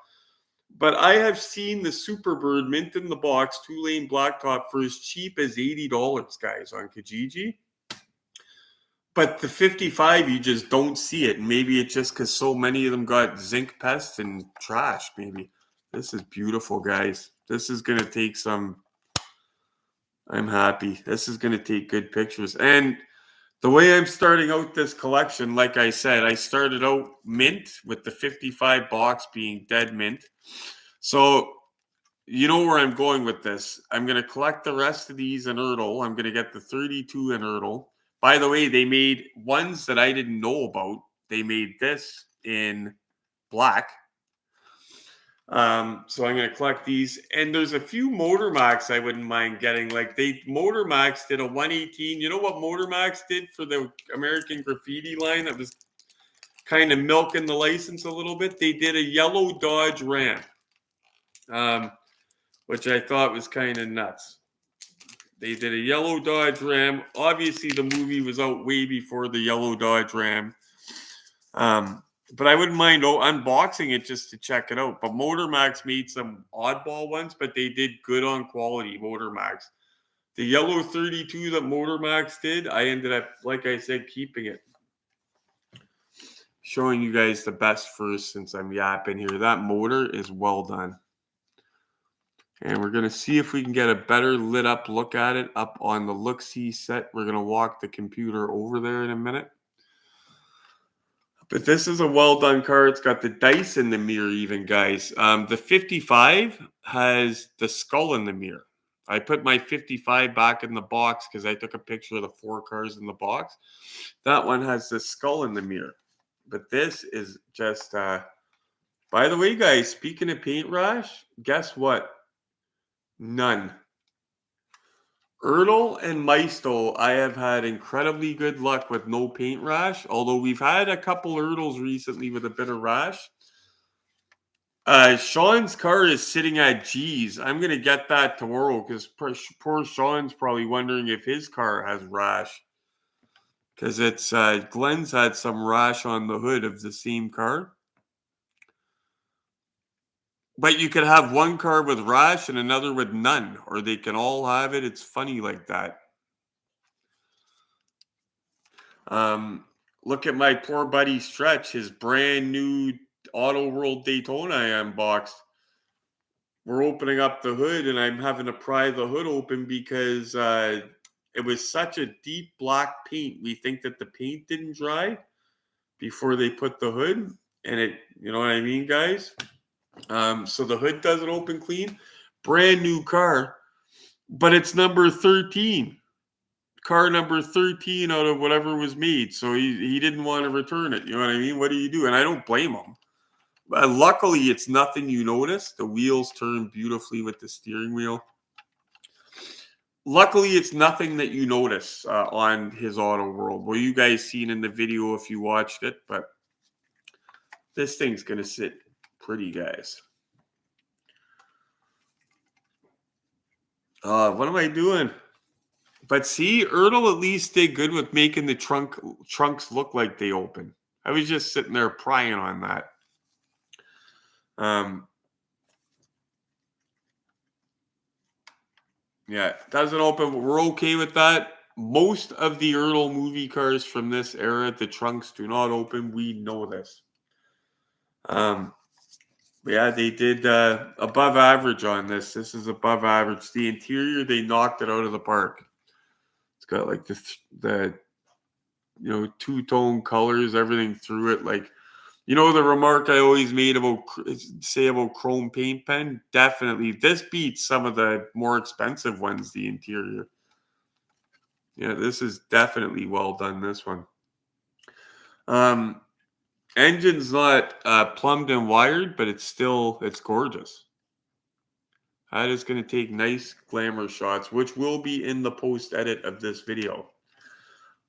But I have seen the Superbird mint in the box, 2-lane blacktop for as cheap as $80, guys, on Kijiji. But the 55, you just don't see it. Maybe it's just because so many of them got zinc pest and trash, maybe. This is beautiful, guys. This is going to take some... I'm happy. This is going to take good pictures. And the way I'm starting out this collection, like I said, I started out mint with the 55 box being dead mint. So you know where I'm going with this. I'm going to collect the rest of these in ERTL. I'm going to get the 32 in ERTL. By the way, they made ones that I didn't know about. They made this in black. So I'm going to collect these. And there's a few Motor Max I wouldn't mind getting. Like Motor Max did a 118. You know what Motor Max did for the American Graffiti line that was kind of milking the license a little bit? They did a yellow Dodge Ram, which I thought was kind of nuts. They did a yellow Dodge Ram. Obviously, the movie was out way before the yellow Dodge Ram. But I wouldn't mind unboxing it just to check it out. But Motor Max made some oddball ones, but they did good on quality, Motor Max. The yellow 32 that Motor Max did, I ended up, like I said, keeping it. Showing you guys the best first since I'm yapping here. That motor is well done. And we're going to see if we can get a better lit up look at it up on the look-see set. We're going to walk the computer over there in a minute. But this is a well done car. It's got the dice in the mirror even, guys. The 55 has the skull in the mirror. I put my 55 back in the box because I took a picture of the 4 cars in the box. That one has the skull in the mirror. But this is just... by the way, guys, speaking of paint rash, guess what? None. ERTL and Maisto, I have had incredibly good luck with no paint rash, although we've had a couple ERTLs recently with a bit of rash. Sean's car is sitting at G's. I'm going to get that tomorrow because poor Sean's probably wondering if his car has rash. Because it's Glenn's had some rash on the hood of the same car. But you could have one car with rash and another with none, or they can all have it. It's funny like that. Look at my poor buddy Stretch, his brand new Auto World Daytona I unboxed. We're opening up the hood, and I'm having to pry the hood open because it was such a deep black paint. We think that the paint didn't dry before they put the hood, and it, you know what I mean, guys? So the hood doesn't open clean. Brand new car, but it's number 13. Car number 13 out of whatever was made. So he didn't want to return it. You know what I mean? What do you do? And I don't blame him. But luckily, it's nothing you notice. The wheels turn beautifully with the steering wheel. Luckily, it's nothing that you notice on his Auto World. Well, you guys seen in the video if you watched it, but this thing's going to sit pretty, guys. What am I doing? But see, ERTL at least did good with making the trunks look like they open. I was just sitting there prying on that. Yeah, it doesn't open, but we're okay with that. Most of the ERTL movie cars from this era, the trunks do not open. We know this. Yeah, they did above average on this. This is above average. The interior, they knocked it out of the park. It's got like the two-tone colors, everything through it. Like, you know, the remark I always made about chrome paint pen? Definitely. This beats some of the more expensive ones, the interior. Yeah, this is definitely well done, this one. Engine's not plumbed and wired, but it's gorgeous. That is going to take nice glamour shots, which will be in the post edit of this video.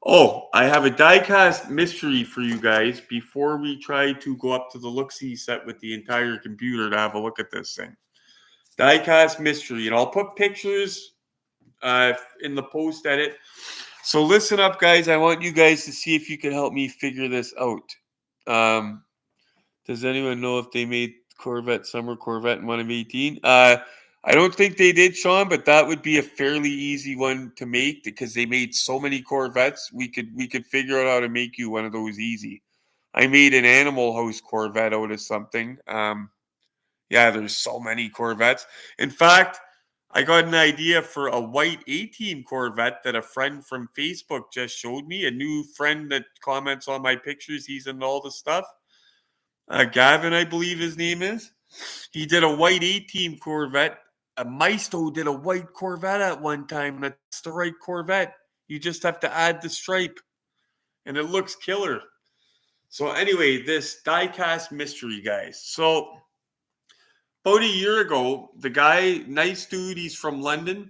Oh, I have a diecast mystery for you guys before we try to go up to the look-see set with the entire computer to have a look at this thing. Diecast mystery, and I'll put pictures in the post edit. So listen up, guys. I want you guys to see if you can help me figure this out. Does anyone know if they made Corvette Summer Corvette in 1 of 18? I don't think they did, Sean, but that would be a fairly easy one to make because they made so many Corvettes. We could figure out how to make you one of those easy. I made an Animal House Corvette out of something. Yeah, there's so many Corvettes. In fact, I got an idea for a white A-Team Corvette that a friend from Facebook just showed me. A new friend that comments on my pictures. He's in all the stuff. Gavin, I believe his name is. He did a white A-Team Corvette. A Maisto did a white Corvette at one time. That's the right Corvette. You just have to add the stripe. And it looks killer. So anyway, this diecast mystery, guys. So about a year ago, the guy, nice dude, he's from London.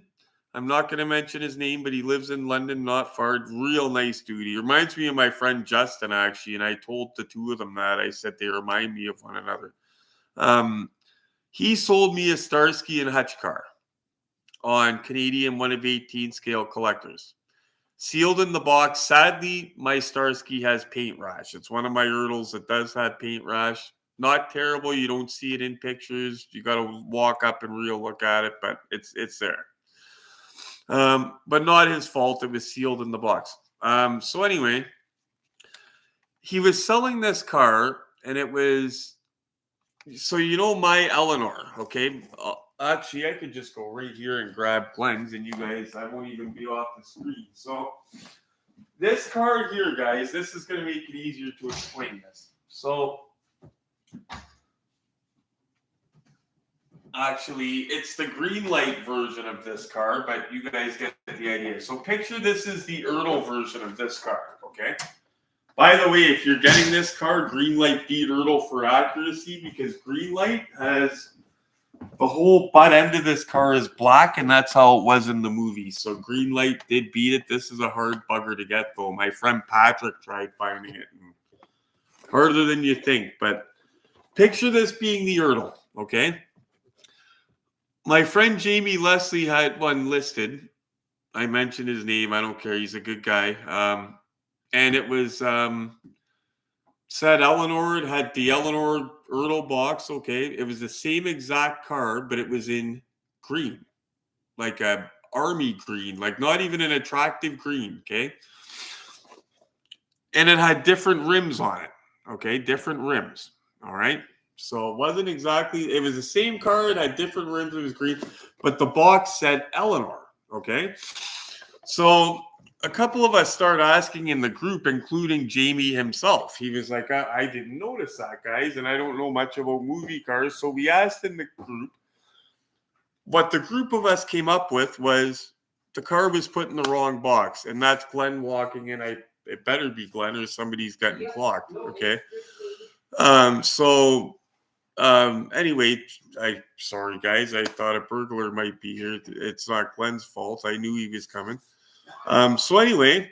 I'm not going to mention his name, but he lives in London, not far. Real nice dude. He reminds me of my friend Justin, actually, and I told the two of them that. I said they remind me of one another. He sold me a Starsky and Hutch car on Canadian 1 of 18 scale collectors. Sealed in the box. Sadly, my Starsky has paint rash. It's one of my ERTLs that does have paint rash. Not terrible. You don't see it in pictures. You got to walk up and real look at it, but it's there. But not his fault. It was sealed in the box. So anyway, he was selling this car, and it was, so you know my Eleanor, okay? Actually, I could just go right here and grab Glenn's, and you guys, I won't even be off the screen. So this car here, guys, this is going to make it easier to explain this. So actually, it's the Greenlight version of this car, but you guys get the idea. So picture this is the ERTL version of this car, okay? By the way, if you're getting this car, Greenlight beat ERTL for accuracy because Greenlight has the whole butt end of this car is black, and that's how it was in the movie. So Greenlight did beat it. This is a hard bugger to get, though. My friend Patrick tried finding it. Harder than you think, but picture this being the ERTL, okay? My friend Jamie Leslie had one listed. I mentioned his name. I don't care. He's a good guy. And it was said Eleanor. It had the Eleanor ERTL box. Okay. It was the same exact car, but it was in green, like a army green, like not even an attractive green. Okay. And it had different rims on it. Okay. Different rims. All right. So it wasn't exactly, it was the same car. It had different rims. It was green, but the box said Eleanor. Okay. So a couple of us started asking in the group, including Jamie himself. He was like, I didn't notice that, guys, and I don't know much about movie cars. So we asked in the group. What the group of us came up with was the car was put in the wrong box, and that's Glenn walking in. It better be Glenn or somebody's getting clocked, okay? Anyway, sorry, guys. I thought a burglar might be here. It's not Glenn's fault. I knew he was coming. So anyway,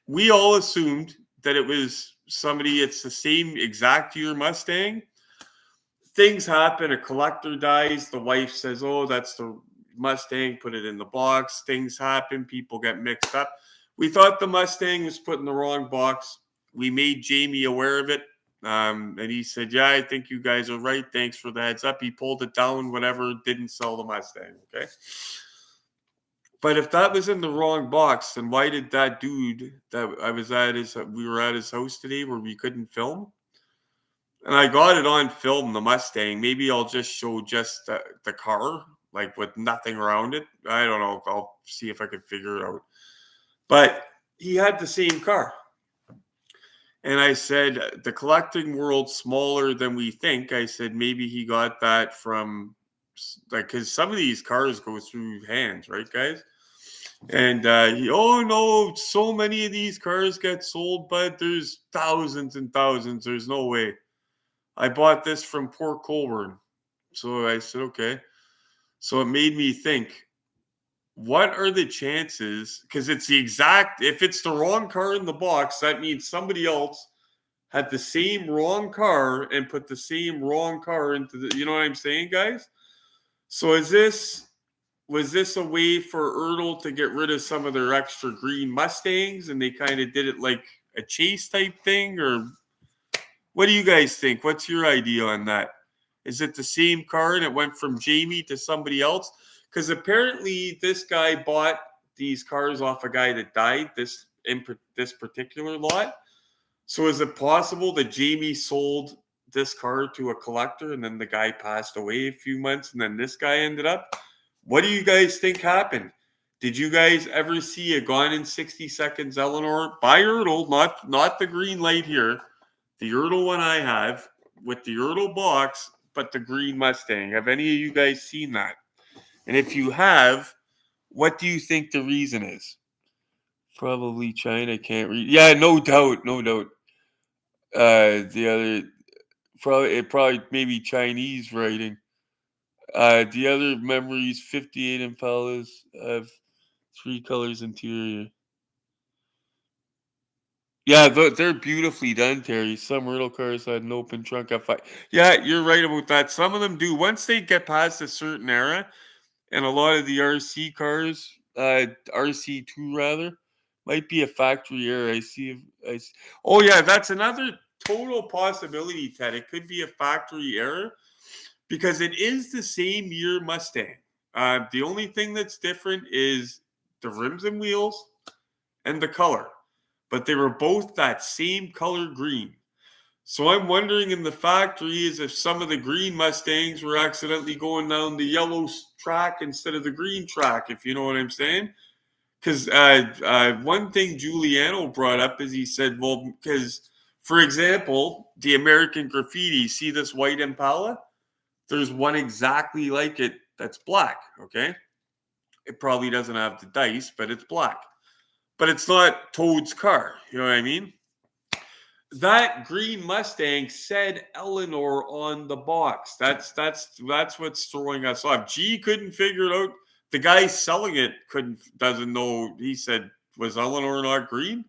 we all assumed that it was somebody, it's the same exact year Mustang. Things happen. A collector dies. The wife says, oh, that's the Mustang. Put it in the box. Things happen. People get mixed up. We thought the Mustang was put in the wrong box. We made Jamie aware of it. And he said, yeah, I think you guys are right. Thanks for the heads up. He pulled it down, whatever, didn't sell the Mustang. Okay. But if that was in the wrong box, then why did that dude that we were at his house today where we couldn't film? And I got it on film, the Mustang. Maybe I'll just show just the car, like with nothing around it. I don't know. I'll see if I can figure it out. But he had the same car. And I said, the collecting world's smaller than we think. I said, maybe he got that from, like, because some of these cars go through hands, right, guys? And oh no, so many of these cars get sold, but there's thousands and thousands. There's no way. I bought this from Port Colborne. So I said, okay. So it made me think, what are the chances? Because it's the exact, if it's the wrong car in the box, that means somebody else had the same wrong car and put the same wrong car into the, you know what I'm saying, guys? So was this a way for ERTL to get rid of some of their extra green Mustangs and they kind of did it like a chase type thing? Or what do you guys think? What's your idea on that? Is it the same car and it went from Jamie to somebody else? Because apparently this guy bought these cars off a guy that died this particular lot. So is it possible that Jamie sold this car to a collector and then the guy passed away a few months and then this guy ended up? What do you guys think happened? Did you guys ever see a Gone in 60 Seconds Eleanor by ERTL, not the green light here, the ERTL one I have with the ERTL box, but the green Mustang? Have any of you guys seen that? And if you have, what do you think the reason is? Probably China, can't read. Yeah, no doubt, no doubt. The other probably maybe Chinese writing. The other memories, 58 Impalas have 3 colors interior. Yeah, they're beautifully done, Terry. Some ERTL cars had an open trunk F5. Yeah, you're right about that. Some of them do. Once they get past a certain era, and a lot of the RC cars, RC2 rather, might be a factory error. I see. Oh yeah, that's another total possibility, Ted. It could be a factory error because it is the same year Mustang. The only thing that's different is the rims and wheels and the color, but they were both that same color green. So I'm wondering in the factory is if some of the green Mustangs were accidentally going down the yellow track instead of the green track, if you know what I'm saying. Because one thing Giuliano brought up is he said, well, because, for example, the American Graffiti, see this white Impala? There's one exactly like it that's black, okay? It probably doesn't have the dice, but it's black. But it's not Toad's car, you know what I mean? That green Mustang said Eleanor on the box. That's what's throwing us off. G couldn't figure it out. The guy selling it doesn't know. He said, was Eleanor not green?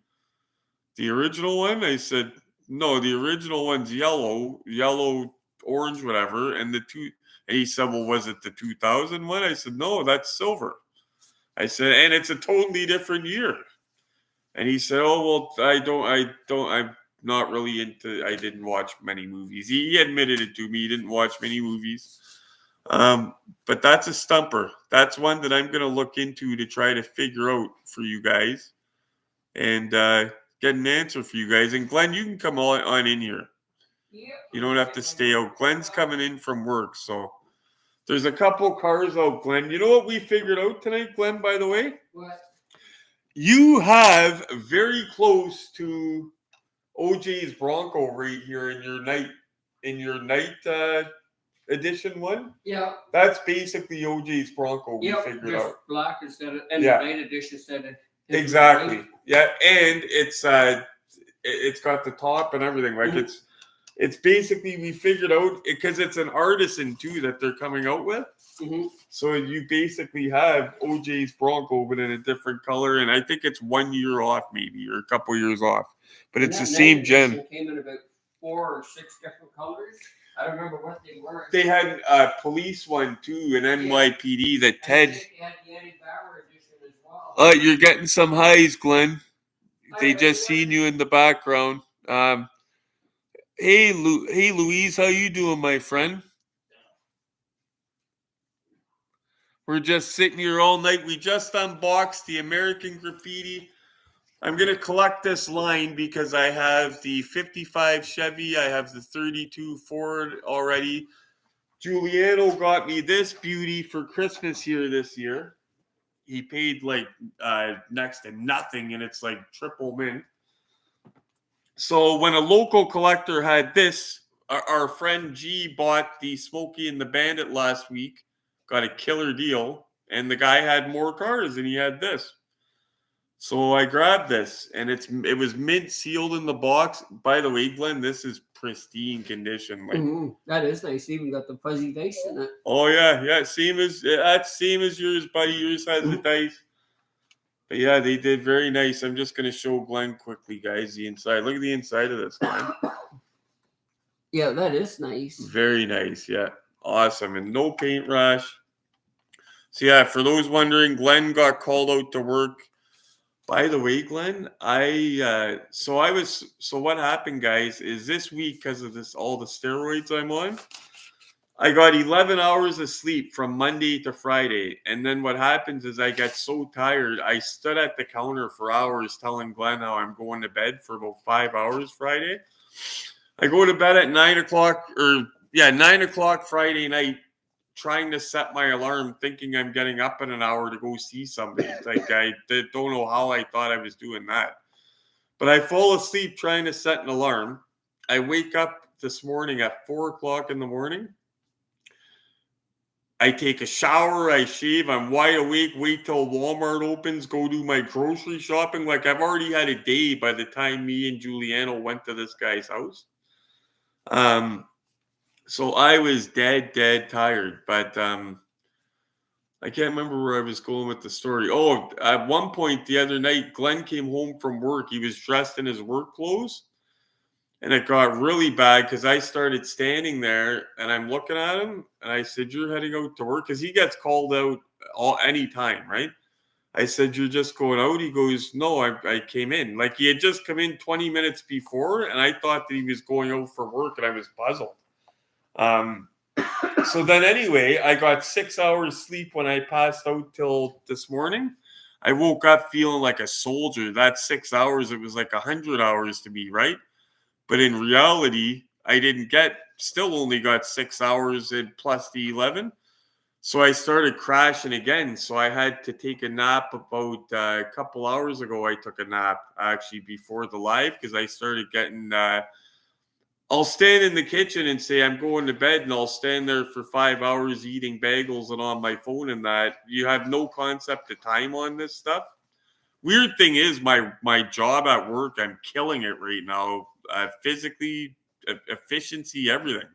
The original one? I said, no, the original one's yellow, orange, whatever. And he said, well, was it the 2000 one? I said, no, that's silver. I said, and it's a totally different year. And he said, oh, well, I'm not really into, I didn't watch many movies. He admitted it to me. He didn't watch many movies. But that's a stumper. That's one that I'm going to look into to try to figure out for you guys and get an answer for you guys. And Glenn, you can come on in here. You don't have to stay out. Glenn's coming in from work. So there's a couple cars out, Glenn. You know what we figured out tonight, Glenn, by the way? What? You have very close to OJ's Bronco right here in your night edition one. Yeah. That's basically OJ's Bronco we figured out. Black instead of the night edition instead of exactly. White. Yeah, and it's got the top and everything. Like it's basically we figured out because it's an artisan too that they're coming out with. Mm-hmm. So you basically have OJ's Bronco but in a different color, and I think it's 1 year off maybe or a couple years off. But it's the same gen. Came in about 4 or 6 different colors. I don't remember what they were. They had a police one too, an NYPD that Ted. They had the Eddie Bauer edition as well. You're getting some highs, Glenn. They just seen you in the background. Hey, Louise, how you doing, my friend? We're just sitting here all night. We just unboxed the American Graffiti. I'm going to collect this line because I have the 55 Chevy. I have the 32 Ford already. Giuliano got me this beauty for Christmas here this year. He paid like next to nothing, and it's like triple mint. So when a local collector had this, our friend G bought the Smokey and the Bandit last week, got a killer deal, and the guy had more cars, and he had this. So I grabbed this, and it was mint sealed in the box. By the way, Glenn, this is pristine condition. Like That is nice. Even got the fuzzy dice in it. oh yeah, same as yours, buddy. Yours has the dice. But yeah, they did very nice. I'm just gonna show Glenn quickly, guys, the inside. Look at the inside of this, Glenn. Yeah, that is nice. Very nice, yeah, awesome, and no paint rash. So yeah, for those wondering, Glenn got called out to work. By the way, Glenn, so what happened, guys, is this week, because of all the steroids I'm on, I got 11 hours of sleep from Monday to Friday. And then what happens is I get so tired, I stood at the counter for hours telling Glenn how I'm going to bed for about 5 hours Friday. I go to bed at 9 o'clock Friday night, trying to set my alarm, thinking I'm getting up in an hour to go see somebody. Like, I don't know how I thought I was doing that. But I fall asleep trying to set an alarm. I wake up this morning at 4 o'clock in the morning. I take a shower, I shave, I'm wide awake, wait till Walmart opens, go do my grocery shopping. Like, I've already had a day by the time me and Giuliano went to this guy's house. So I was dead tired, but I can't remember where I was going with the story. Oh, at one point the other night, Glenn came home from work. He was dressed in his work clothes, and it got really bad because I started standing there, and I'm looking at him, and I said, "You're heading out to work?" Because he gets called out any time, right? I said, "You're just going out?" He goes, "No, I came in." Like, he had just come in 20 minutes before, and I thought that he was going out for work, and I was puzzled. So then anyway, I got 6 hours sleep when I passed out till this morning. I woke up feeling like a soldier. That 6 hours, it was like 100 hours to me, right? But in reality, I still only got 6 hours and plus the 11. So I started crashing again. So I had to take a nap about a couple hours ago. I took a nap actually before the live because I started getting I'll stand in the kitchen and say I'm going to bed, and I'll stand there for 5 hours eating bagels and on my phone and that. You have no concept of time on this stuff. Weird thing is, my job at work, I'm killing it right now. Physically, efficiency, everything.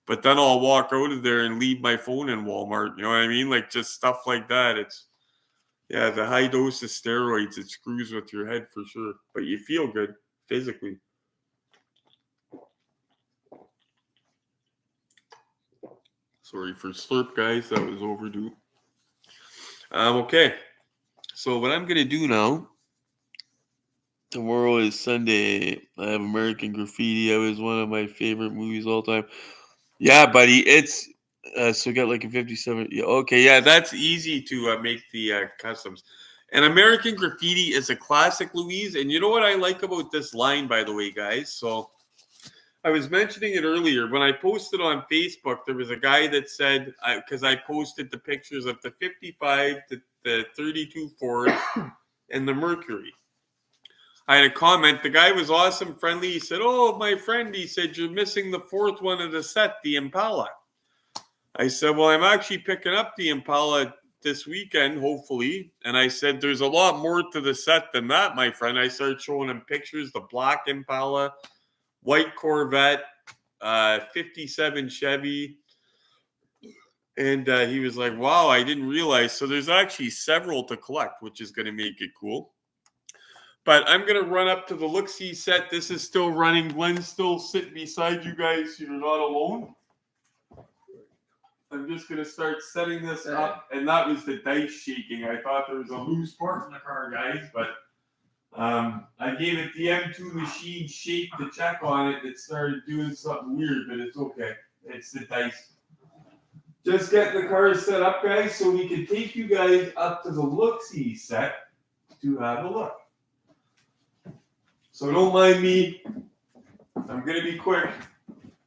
But then I'll walk out of there and leave my phone in Walmart. You know what I mean? Like, just stuff like that. The high dose of steroids, it screws with your head for sure. But you feel good physically. Sorry for slurp, guys. That was overdue. Okay. So what I'm going to do now, tomorrow is Sunday. I have American Graffiti. It was one of my favorite movies all time. Yeah, buddy. It's, so got like a 57. Yeah, okay, yeah, that's easy to make the customs. And American Graffiti is a classic, Louise. And you know what I like about this line, by the way, guys? So I was mentioning it earlier. When I posted on Facebook, there was a guy that said, because I posted the pictures of the 55, the 32 Ford, and the Mercury. I had a comment. The guy was awesome, friendly. He said, "Oh, my friend," he said, "you're missing the fourth one of the set, the Impala." I said, "Well, I'm actually picking up the Impala this weekend, hopefully." And I said, "There's a lot more to the set than that, my friend." I started showing him pictures, the black Impala, white Corvette, 57 Chevy. And he was like, "Wow, I didn't realize." So there's actually several to collect, which is going to make it cool. But I'm going to run up to the look-see set. This is still running. Glenn's still sitting beside you guys, so you're not alone. I'm just going to start setting this up. And that was the dice shaking. I thought there was a loose part in the car, guys, but I gave it the M2 machine shake to check on it. It started doing something weird, but it's okay. It's the dice. Just getting the car set up, guys, so we can take you guys up to the look-see set to have a look. So don't mind me. I'm going to be quick.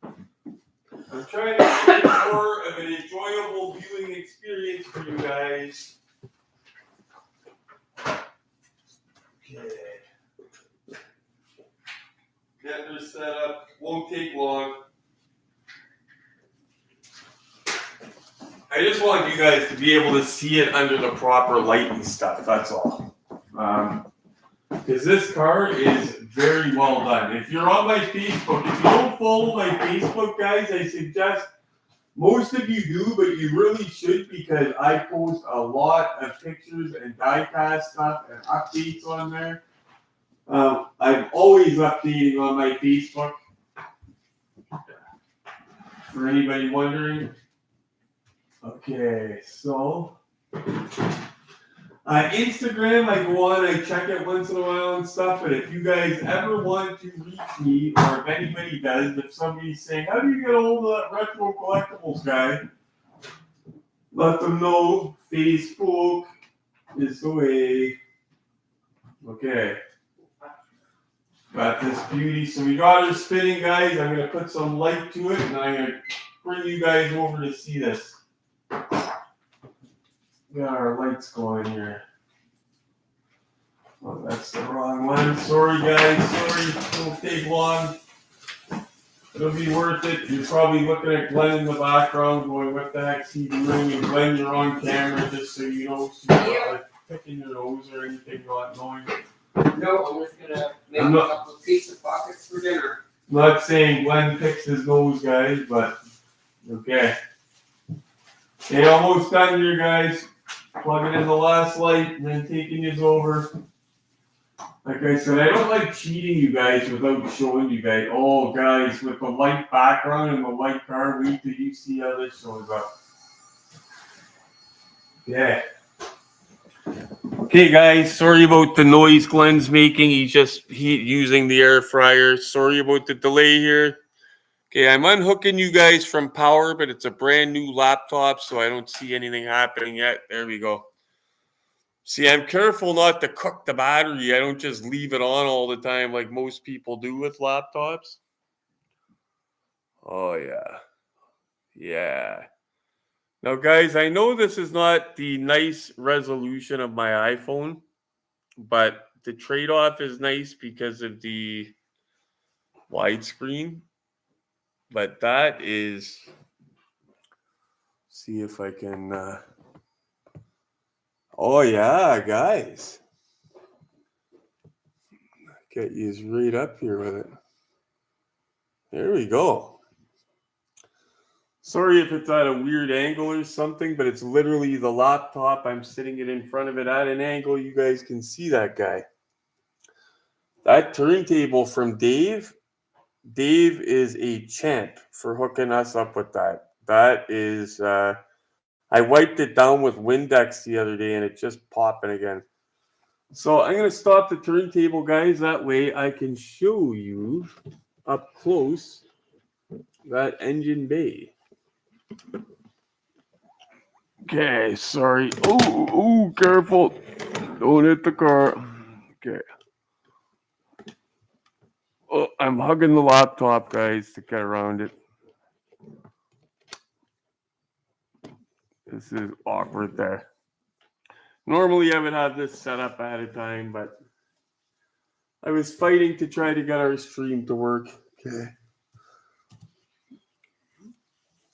I'm trying to make more of an enjoyable viewing experience for you guys. Okay. Getting her set up. Won't take long. I just want you guys to be able to see it under the proper light and stuff. That's all. Because this car is very well done. If you're on my Facebook, if you don't follow my Facebook, guys, I suggest most of you do, but you really should because I post a lot of pictures and diecast stuff and updates on there. I'm always updating on my Facebook. For anybody wondering. Okay, so Instagram, I go on, I check it once in a while and stuff, but if you guys ever want to reach me, or if anybody does, if somebody's saying, how do you get a hold of that retro collectibles guy? Let them know Facebook is the way. Okay. Got this beauty. So we got her spinning, guys. I'm going to put some light to it, and I'm going to bring you guys over to see this. Got our lights going here. Oh, that's the wrong one. Sorry, guys. Sorry. It'll take long. It'll be worth it. You're probably looking at Glenn in the background going, what the heck's he doing? And Glenn, you're on camera just so you know. So you're not like picking your nose or anything, not knowing. No, I'm just gonna make a couple of pizza pockets for dinner. I'm not saying Glenn picks his nose, guys, but okay. Okay, almost done here, guys. Plugging in the last light and then taking his over. Like I said, I don't like cheating you guys without showing you guys. Oh, guys, with the light background and the light car, wait till you see how this shows up. Yeah. Okay, guys, sorry about the noise Glenn's making. He's using the air fryer. Sorry about the delay here. Okay, I'm unhooking you guys from power, but it's a brand new laptop, so I don't see anything happening yet. There we go. See, I'm careful not to cook the battery. I don't just leave it on all the time like most people do with laptops. Oh, yeah. Yeah. Now, guys, I know this is not the nice resolution of my iPhone, but the trade-off is nice because of the widescreen. But that is, see if I can, oh yeah, guys. Get you right up here with it. There we go. Sorry if it's at a weird angle or something, but it's literally the laptop. I'm sitting it in front of it at an angle. You guys can see that guy. That turntable from Dave is a champ for hooking us up with that. That is, I wiped it down with Windex the other day and it's just popping again. So I'm going to stop the turntable, guys. That way I can show you up close that engine bay. Okay, sorry. Oh, careful. Don't hit the car. Okay. Oh, I'm hugging the laptop, guys, to get around it. This is awkward there. Normally, I would have this set up ahead of time, but I was fighting to try to get our stream to work. Okay.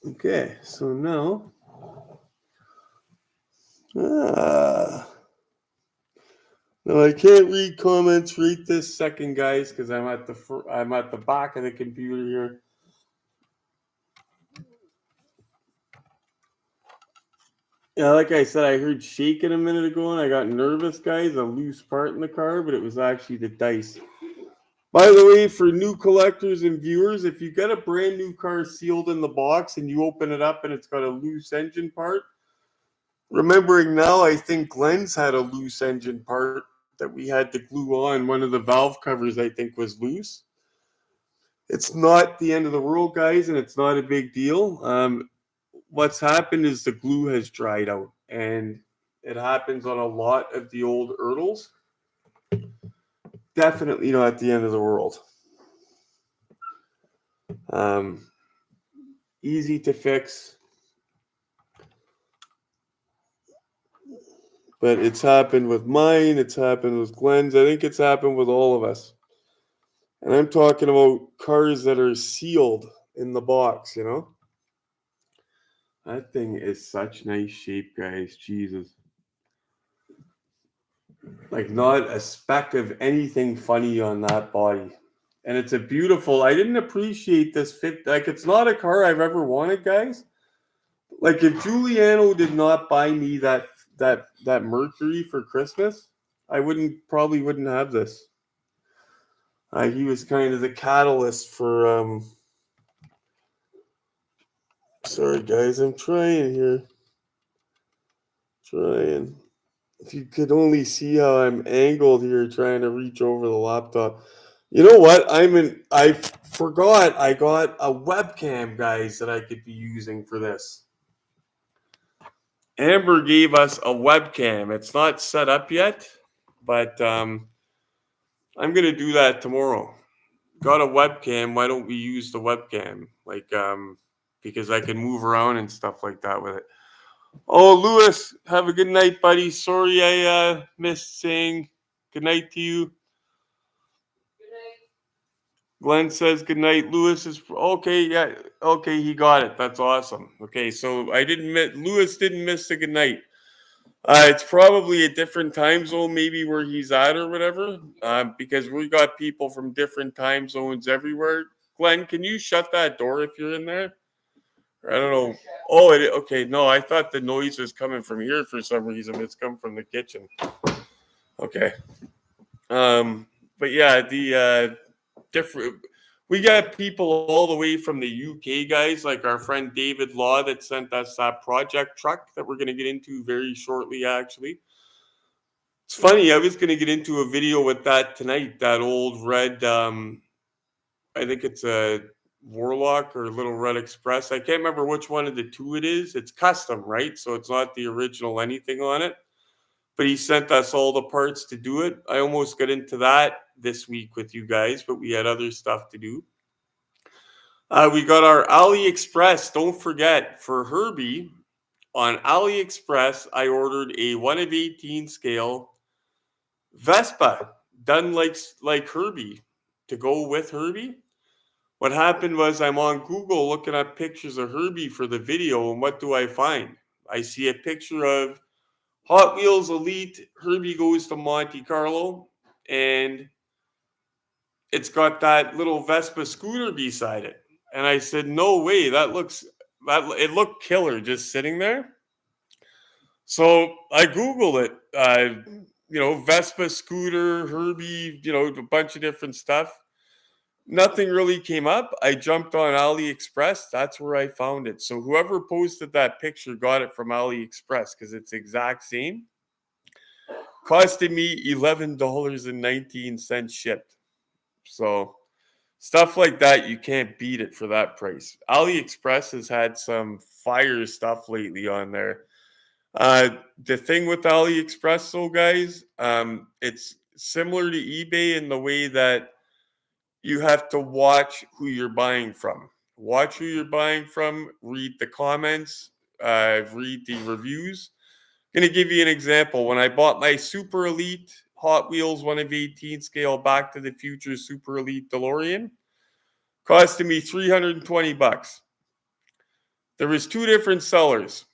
Okay, so now. Now I can't read comments right this second, guys, because I'm at the back of the computer here. Yeah, like I said, I heard shaking a minute ago, and I got nervous, guys. A loose part in the car, but it was actually the dice. By the way, for new collectors and viewers, if you get a brand new car sealed in the box and you open it up and it's got a loose engine part, remembering now, I think Glenn's had a loose engine part that we had to glue on. One of the valve covers, I think, was loose. It's not the end of the world, guys, and it's not a big deal. What's happened is the glue has dried out, and it happens on a lot of the old ERTLs. Definitely not the end of the world. Easy to fix. But it's happened with mine. It's happened with Glenn's. I think it's happened with all of us. And I'm talking about cars that are sealed in the box, you know? That thing is such nice shape, guys. Jesus. Like not a speck of anything funny on that body. And it's a beautiful, I didn't appreciate this fit. Like it's not a car I've ever wanted, guys. Like if Giuliano did not buy me that Mercury for Christmas, I probably wouldn't have this. He was kind of the catalyst for sorry guys, I'm trying here. Trying. If you could only see how I'm angled here trying to reach over the laptop. You know what? I forgot I got a webcam, guys, that I could be using for this. Amber gave us a webcam. It's not set up yet, but I'm going to do that tomorrow. Got a webcam. Why don't we use the webcam? Like, because I can move around and stuff like that with it. Oh, Lewis, have a good night, buddy. Sorry I missed saying good night to you. Good night. Glenn says good night. Lewis is okay. Yeah, okay, he got it. That's awesome. Okay, so Lewis didn't miss the good night. It's probably a different time zone, maybe where he's at or whatever, because we got people from different time zones everywhere. Glenn, can you shut that door if you're in there? I don't know. Oh, okay. No, I thought the noise was coming from here for some reason. It's come from the kitchen. Okay. But yeah, the different. We got people all the way from the UK, guys, like our friend David Law that sent us that project truck that we're going to get into very shortly, actually. It's funny, I was going to get into a video with that tonight, that old red, I think it's a Warlock or Little Red Express. I can't remember which one of the two it is. It's custom, right? So it's not the original anything on it. But he sent us all the parts to do it. I almost got into that this week with you guys, but we had other stuff to do. We got our AliExpress. Don't forget, for Herbie, on AliExpress, I ordered a 1/18 scale Vespa done like Herbie to go with Herbie. What happened was I'm on Google looking at pictures of Herbie for the video, and what do I find? I see a picture of Hot Wheels Elite, Herbie Goes to Monte Carlo, and it's got that little Vespa scooter beside it. And I said, no way, it looked killer just sitting there. So I Googled it, Vespa scooter, Herbie, a bunch of different stuff. Nothing really came up. I jumped on AliExpress. That's where I found it. So whoever posted that picture got it from AliExpress because it's exact same. Costed me $11.19 shipped. So stuff like that, you can't beat it for that price. AliExpress has had some fire stuff lately on there. The thing with AliExpress, though, guys, it's similar to eBay in the way that you have to watch who you're buying from. Watch who you're buying from, read the comments, read the reviews. I'm going to give you an example. When I bought my Super Elite Hot Wheels 1/18 scale Back to the Future Super Elite DeLorean, costed me $320. There was two different sellers.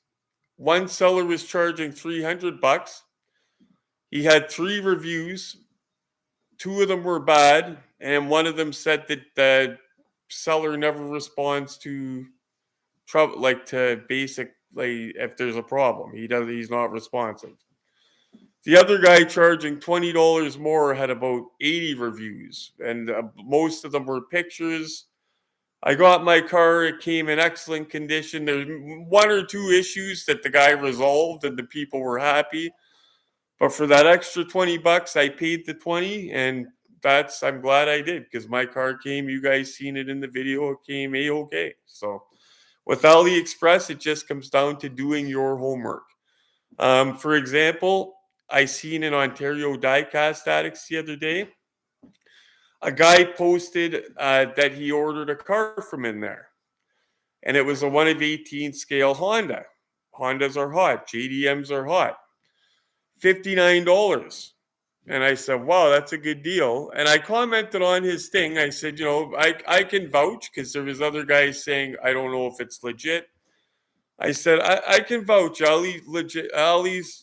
One seller was charging $300. He had 3 reviews. 2 of them were bad, and one of them said that the seller never responds to trouble, like to basic, like if there's a problem, he's not responsive. The other guy charging $20 more had about 80 reviews, and most of them were pictures. I got my car; it came in excellent condition. There's 1 or 2 issues that the guy resolved, and the people were happy. But for that extra $20, I paid the 20, and I'm glad I did because my car came. You guys seen it in the video. It came a-okay. So with AliExpress, it just comes down to doing your homework. For example, I seen in Ontario Diecast Addicts the other day, a guy posted that he ordered a car from in there, and it was a 1/18 scale Honda. Hondas are hot. JDMs are hot. $59. And I said, wow, that's a good deal. And I commented on his thing. I said, I can vouch because there was other guys saying, I don't know if it's legit. I said, I can vouch. Ali's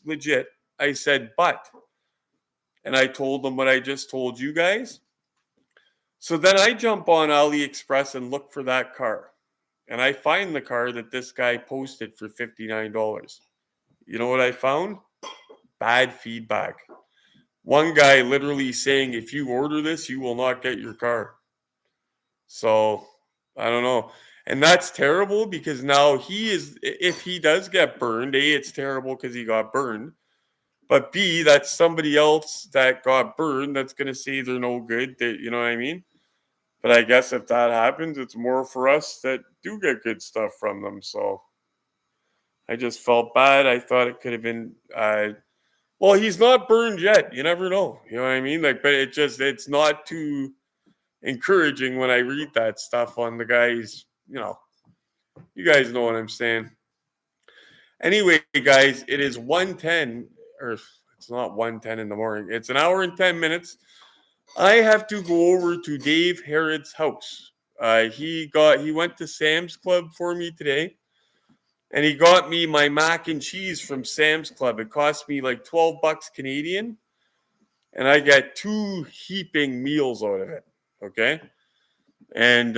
legit. I said, but and I told them what I just told you guys. So then I jump on AliExpress and look for that car. And I find the car that this guy posted for $59. You know what I found? Bad feedback. One guy literally saying, if you order this, you will not get your car. So I don't know. And that's terrible because now if he does get burned, A, it's terrible because he got burned. But B, that's somebody else that got burned that's going to say they're no good. You know what I mean? But I guess if that happens, it's more for us that do get good stuff from them. So I just felt bad. I thought it could have been, well, he's not burned yet. You never know. You know what I mean? Like, but it's not too encouraging when I read that stuff on the guys, you guys know what I'm saying. Anyway, guys, it is 1:10, or it's not 1:10 in the morning. It's an hour and 10 minutes. I have to go over to Dave Harrod's house. He went to Sam's Club for me today, and he got me my mac and cheese from Sam's Club. It cost me like $12 Canadian, and I got 2 heaping meals out of it. Okay, and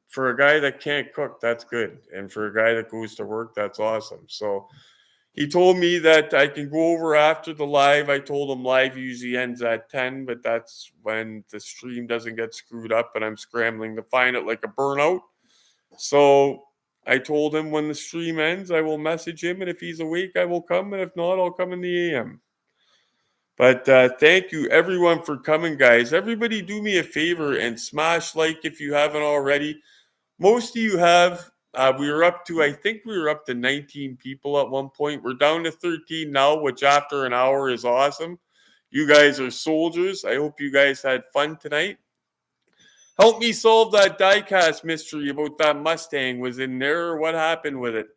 for a guy that can't cook, that's good, and for a guy that goes to work, that's awesome. So he told me that I can go over after the live. I told him live usually ends at 10, but that's when the stream doesn't get screwed up and I'm scrambling to find it like a burnout. So I told him when the stream ends, I will message him, and if he's awake, I will come, and if not, I'll come in the AM. But thank you, everyone, for coming, guys. Everybody do me a favor and smash like if you haven't already. Most of you have. I think we were up to 19 people at one point. We're down to 13 now, which after an hour is awesome. You guys are soldiers. I hope you guys had fun tonight. Help me solve that diecast mystery about that Mustang. Was in there or what happened with it?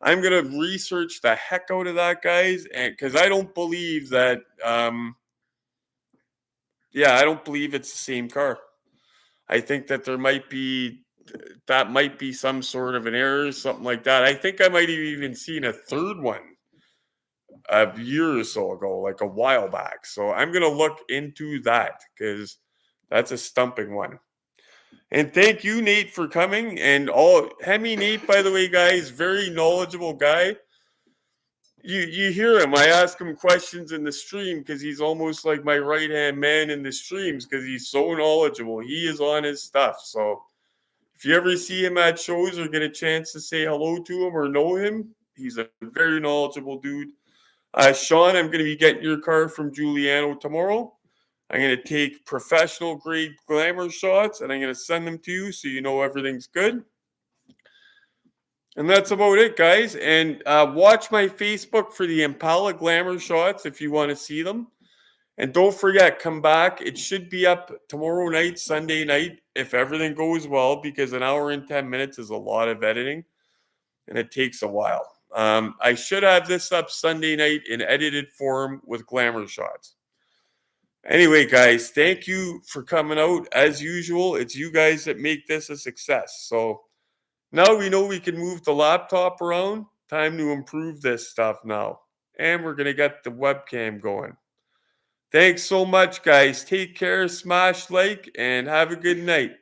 I'm going to research the heck out of that, guys, because I don't believe that, I don't believe it's the same car. I think that might be some sort of an error, something like that. I think I might have even seen a third one a year or so ago, like a while back. So I'm going to look into that because that's a stumping one. And thank you, Nate, for coming. And Hemi Nate, by the way, guys, very knowledgeable guy. You hear him. I ask him questions in the stream because he's almost like my right-hand man in the streams because he's so knowledgeable. He is on his stuff. So if you ever see him at shows or get a chance to say hello to him or know him, he's a very knowledgeable dude. Sean, I'm going to be getting your car from Giuliano tomorrow. I'm going to take professional grade glamour shots and I'm going to send them to you so you know everything's good. And that's about it, guys. And watch my Facebook for the Impala glamour shots if you want to see them. And don't forget, come back. It should be up tomorrow night, Sunday night, if everything goes well, because an hour and 10 minutes is a lot of editing and it takes a while. I should have this up Sunday night in edited form with glamour shots. Anyway, guys, thank you for coming out. As usual, it's you guys that make this a success. So now we know we can move the laptop around. Time to improve this stuff now. And we're going to get the webcam going. Thanks so much, guys. Take care, smash like, and have a good night.